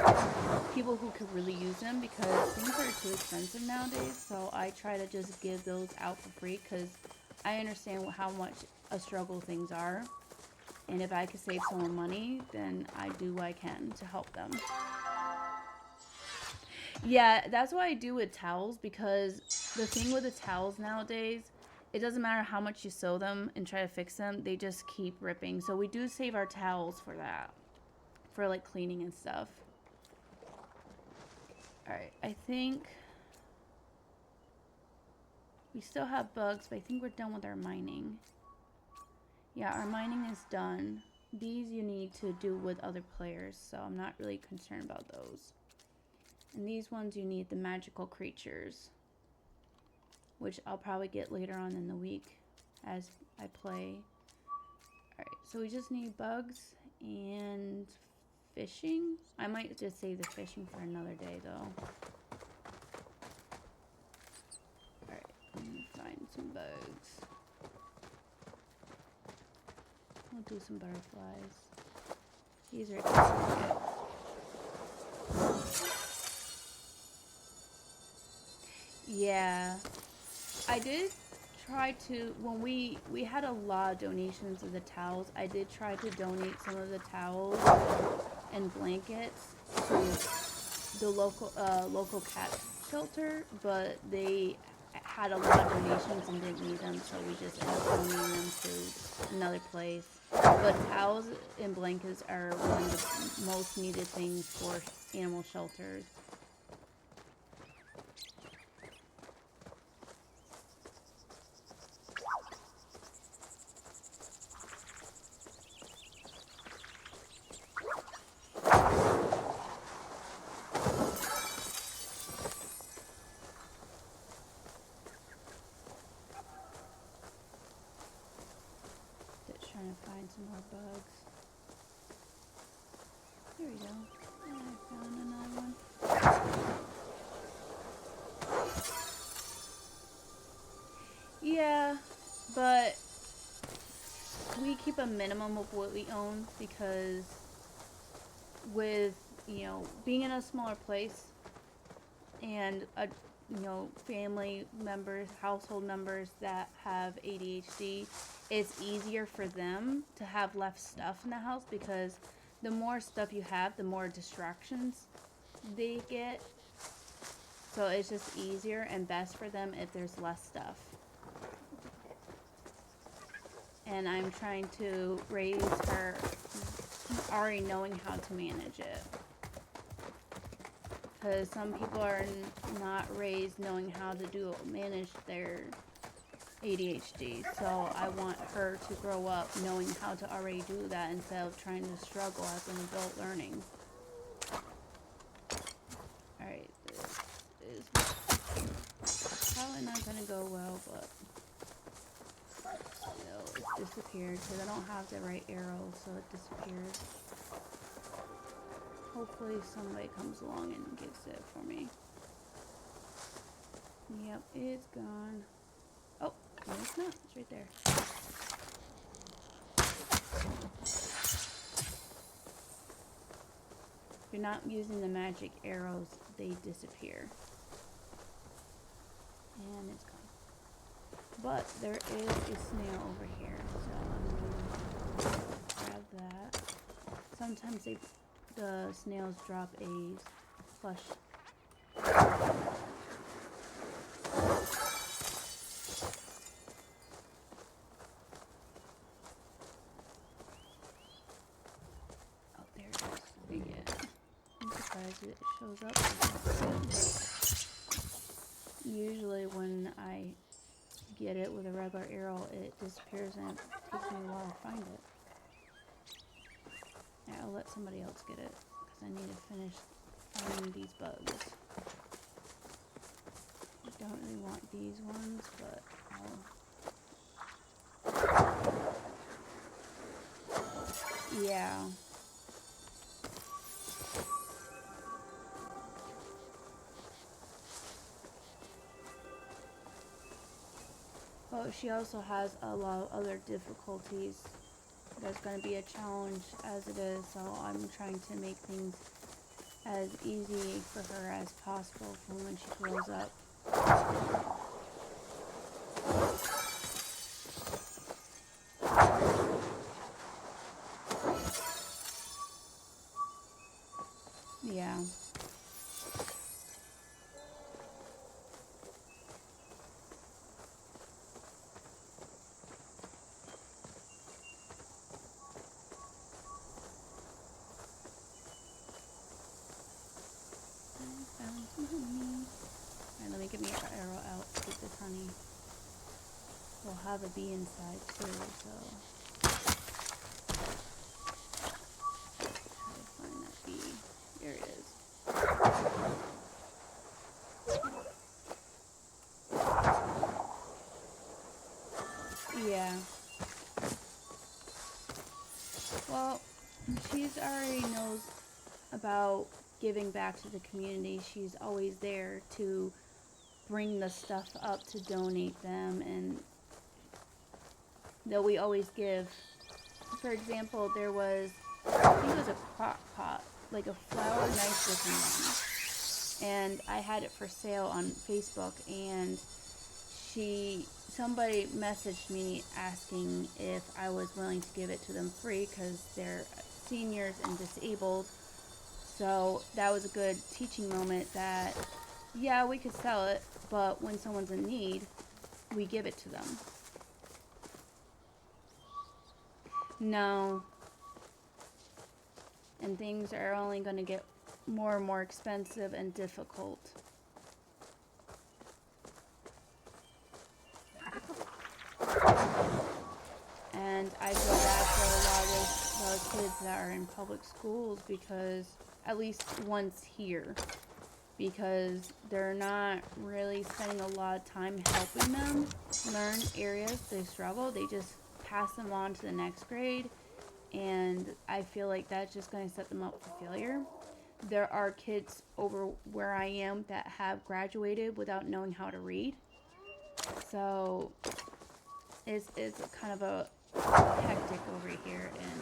people who could really use them because things are too expensive nowadays. So I try to just give those out for free because I understand how much a struggle things are. And if I could save someone money, then I do what I can to help them. Yeah, that's what I do with towels, because the thing with the towels nowadays, it doesn't matter how much you sew them and try to fix them, they just keep ripping. So we do save our towels for that, for like cleaning and stuff. Alright, I think we still have bugs, but I think we're done with our mining. Yeah, our mining is done. These you need to do with other players, so I'm not really concerned about those. And these ones you need the magical creatures, which I'll probably get later on in the week as I play. Alright, so we just need bugs and fishing. I might just save the fishing for another day though. Alright, let me find some bugs. We'll do some butterflies. These are easy. Yeah, I did try to, when we had a lot of donations of the towels, I did try to donate some of the towels and blankets to the local cat shelter, but they had a lot of donations and didn't need them, so we just ended up donating them to another place. But towels and blankets are one of the most needed things for animal shelters. Trying to find some more bugs. There we go. I found another one. Yeah, but we keep a minimum of what we own, because with, you know, being in a smaller place and you know, family members, household members that have ADHD, it's easier for them to have less stuff in the house, because the more stuff you have, the more distractions they get. So it's just easier and best for them if there's less stuff. And I'm trying to raise her already knowing how to manage it. Because some people are not raised knowing how to manage their ADHD. So I want her to grow up knowing how to already do that, instead of trying to struggle as an adult learning. Alright, this is probably not going to go well, but still, it disappeared because I don't have the right arrow, so it disappeared. Hopefully somebody comes along and gets it for me. Yep, it's gone. Oh, no it's not. It's right there. If you're not using the magic arrows, they disappear. And it's gone. But there is a snail over here, so I'm going to grab that. Sometimes the snails drop a plush. Oh, there it is. Again. I'm surprised it shows up. Usually when I get it with a regular arrow, it disappears and it takes me a while to find it. Yeah, I'll let somebody else get it, because I need to finish finding these bugs. I don't really want these ones, but I'll... Yeah. Well, she also has a lot of other difficulties. There's going to be a challenge as it is, so I'm trying to make things as easy for her as possible for when she grows up. Yeah. Alright, let me get my arrow out to get this honey. We'll have a bee inside too, so try to find that bee. There it is. Yeah. Well, she's already knows about giving back to the community. She's always there to bring the stuff up to donate them, and that we always give. For example, there was, I think it was a crock pot, like a flower nice looking one, and I had it for sale on Facebook, and somebody messaged me asking if I was willing to give it to them free, because they're seniors and disabled. So that was a good teaching moment that, yeah, we could sell it, but when someone's in need, we give it to them. No. And things are only going to get more and more expensive and difficult. And I feel bad for a lot of those kids that are in public schools, because, at least ones here, because they're not really spending a lot of time helping them learn areas they struggle. They just pass them on to the next grade, and I feel like that's just going to set them up for failure. There are kids over where I am that have graduated without knowing how to read. So it's kind of a hectic over here, and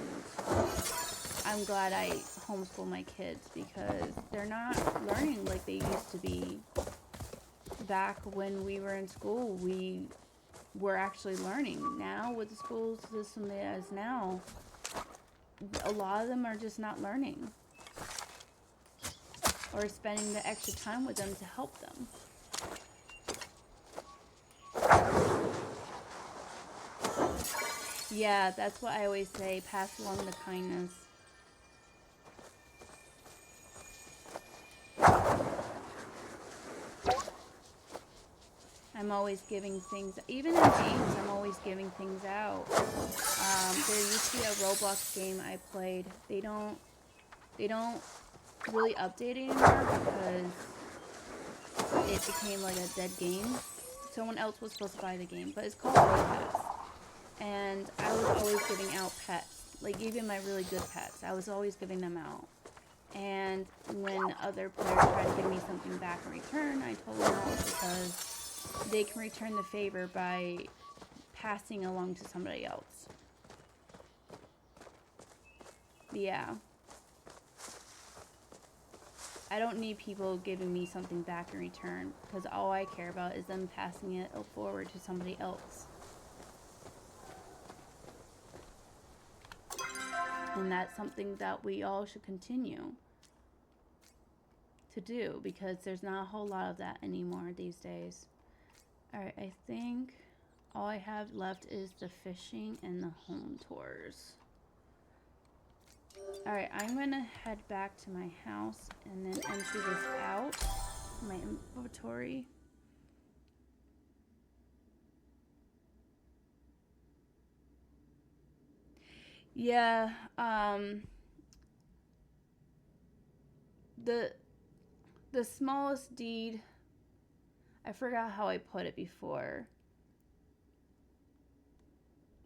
I'm glad I homeschool my kids because they're not learning like they used to be. Back when we were in school, we were actually learning. Now, with the school system as now, a lot of them are just not learning or spending the extra time with them to help them. Yeah, that's what I always say, pass along the kindness. I'm always giving things, even in games, I'm always giving things out. There used to be a Roblox game I played. They don't really update anymore because it became like a dead game. Someone else was supposed to buy the game, but it's called Roblox. And I was always giving out pets, like even my really good pets. I was always giving them out. And when other players tried to give me something back in return, I told them no because they can return the favor by passing along to somebody else. Yeah. I don't need people giving me something back in return because all I care about is them passing it forward to somebody else. And that's something that we all should continue to do because there's not a whole lot of that anymore these days. Alright, I think all I have left is the fishing and the home tours. Alright, I'm gonna head back to my house and then empty this out, my inventory. Yeah, the smallest deed, I forgot how I put it before.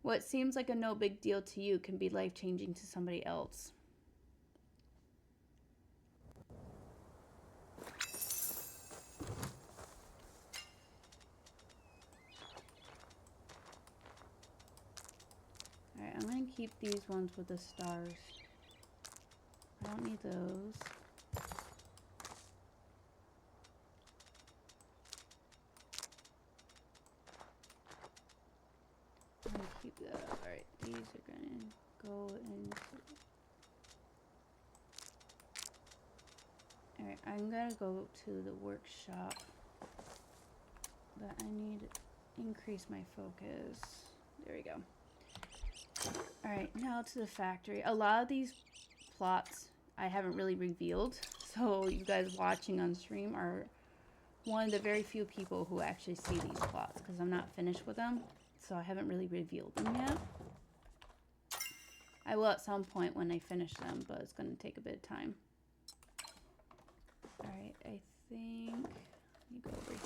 What seems like a no big deal to you can be life-changing to somebody else. Alright, I'm gonna keep these ones with the stars. I don't need those. I'm gonna keep that. Alright, these are gonna go into... Alright, I'm gonna go to the workshop. But I need to increase my focus. There we go. Alright, now to the factory. A lot of these plots I haven't really revealed. So you guys watching on stream are one of the very few people who actually see these plots. Because I'm not finished with them. So I haven't really revealed them yet. I will at some point when I finish them. But it's going to take a bit of time. Alright, I think... Let me go over here.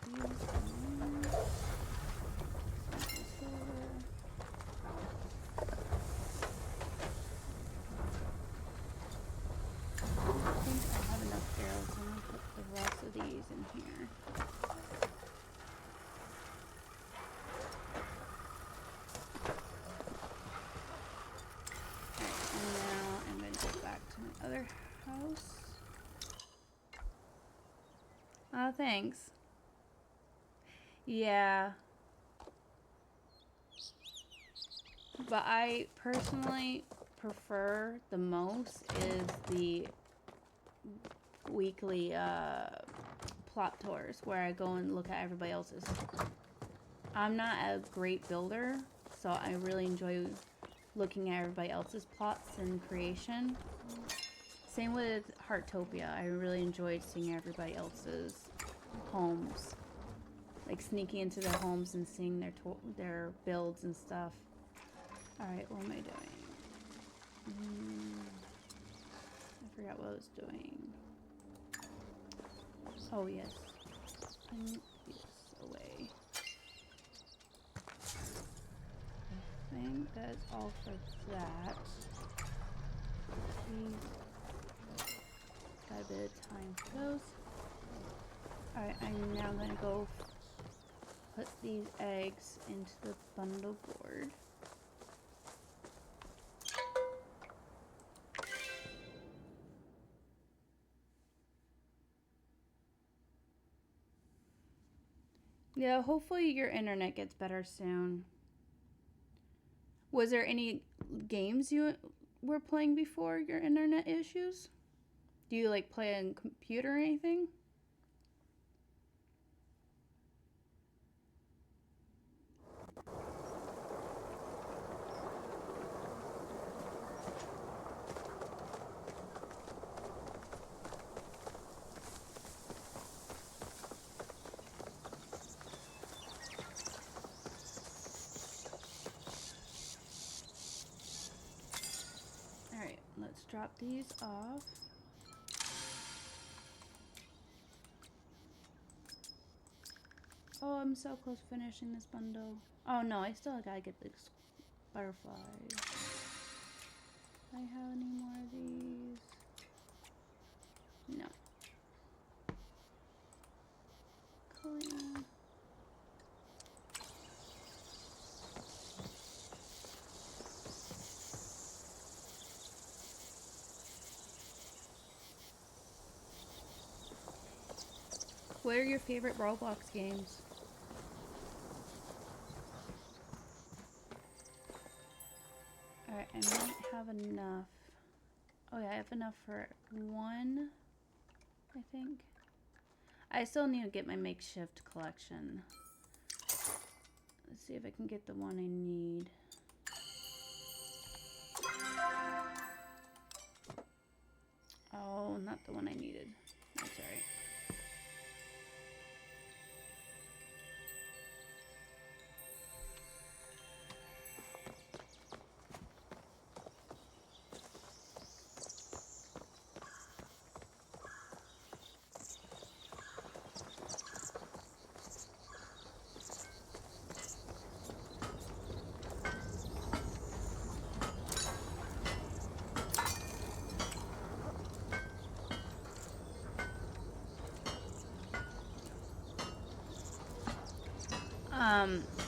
And these ones. I think I have enough arrows. I'm going to put the rest of these in here. Alright, and now I'm going to go back to my other house. Oh, thanks. Yeah. But I personally prefer the most is the weekly plot tours where I go and look at everybody else's. I'm not a great builder, so I really enjoy looking at everybody else's plots and creation. Same with Heartopia. I really enjoyed seeing everybody else's homes. Like sneaking into their homes and seeing their builds and stuff. Alright, what am I doing? I forgot what I was doing. Oh, yes. I need this away. I think that's all for that. Got a bit of time for those. Alright, I'm now going to go put these eggs into the bundle board. Yeah, hopefully your internet gets better soon. Was there any games you were playing before your internet issues? Do you like play on computer or anything? Alright, let's drop these off. Oh, I'm so close to finishing this bundle. Oh no, I still gotta get this butterflies. Do I have any more of these? No. Clean. What are your favorite Roblox games? Alright, I might have enough. Oh yeah, I have enough for one, I think. I still need to get my makeshift collection. Let's see if I can get the one I need. Oh, not the one I needed. That's alright.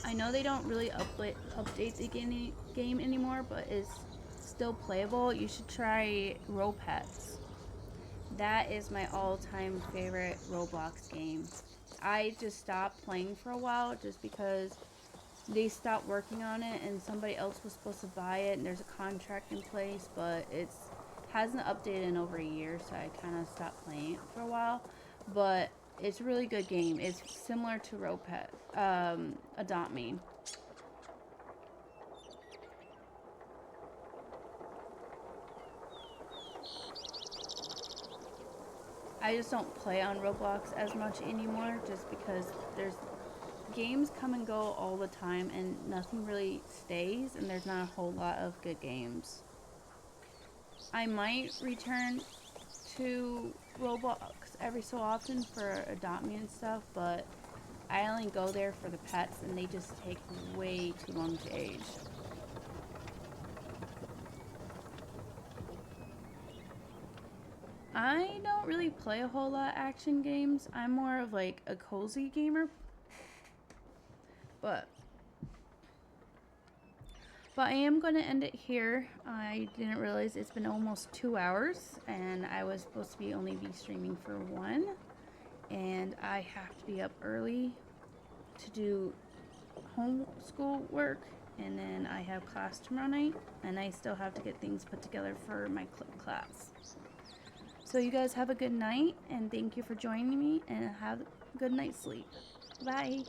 I know they don't really update the game anymore, but it's still playable. You should try Pets. That is my all-time favorite Roblox game. I just stopped playing for a while just because they stopped working on it and somebody else was supposed to buy it and there's a contract in place, but it hasn't updated in over a year, so I kind of stopped playing it for a while. But it's a really good game. It's similar to Adopt Me. I just don't play on Roblox as much anymore just because there's games come and go all the time and nothing really stays and there's not a whole lot of good games. I might return to Roblox every so often for Adopt Me and stuff, but I only go there for the pets and they just take way too long to age. I don't really play a whole lot of action games. I'm more of like a cozy gamer. But I am going to end it here. I didn't realize it's been almost 2 hours and I was supposed to only be streaming for 1. And I have to be up early to do homeschool work. And then I have class tomorrow night. And I still have to get things put together for my class. So you guys have a good night. And thank you for joining me. And have a good night's sleep. Bye.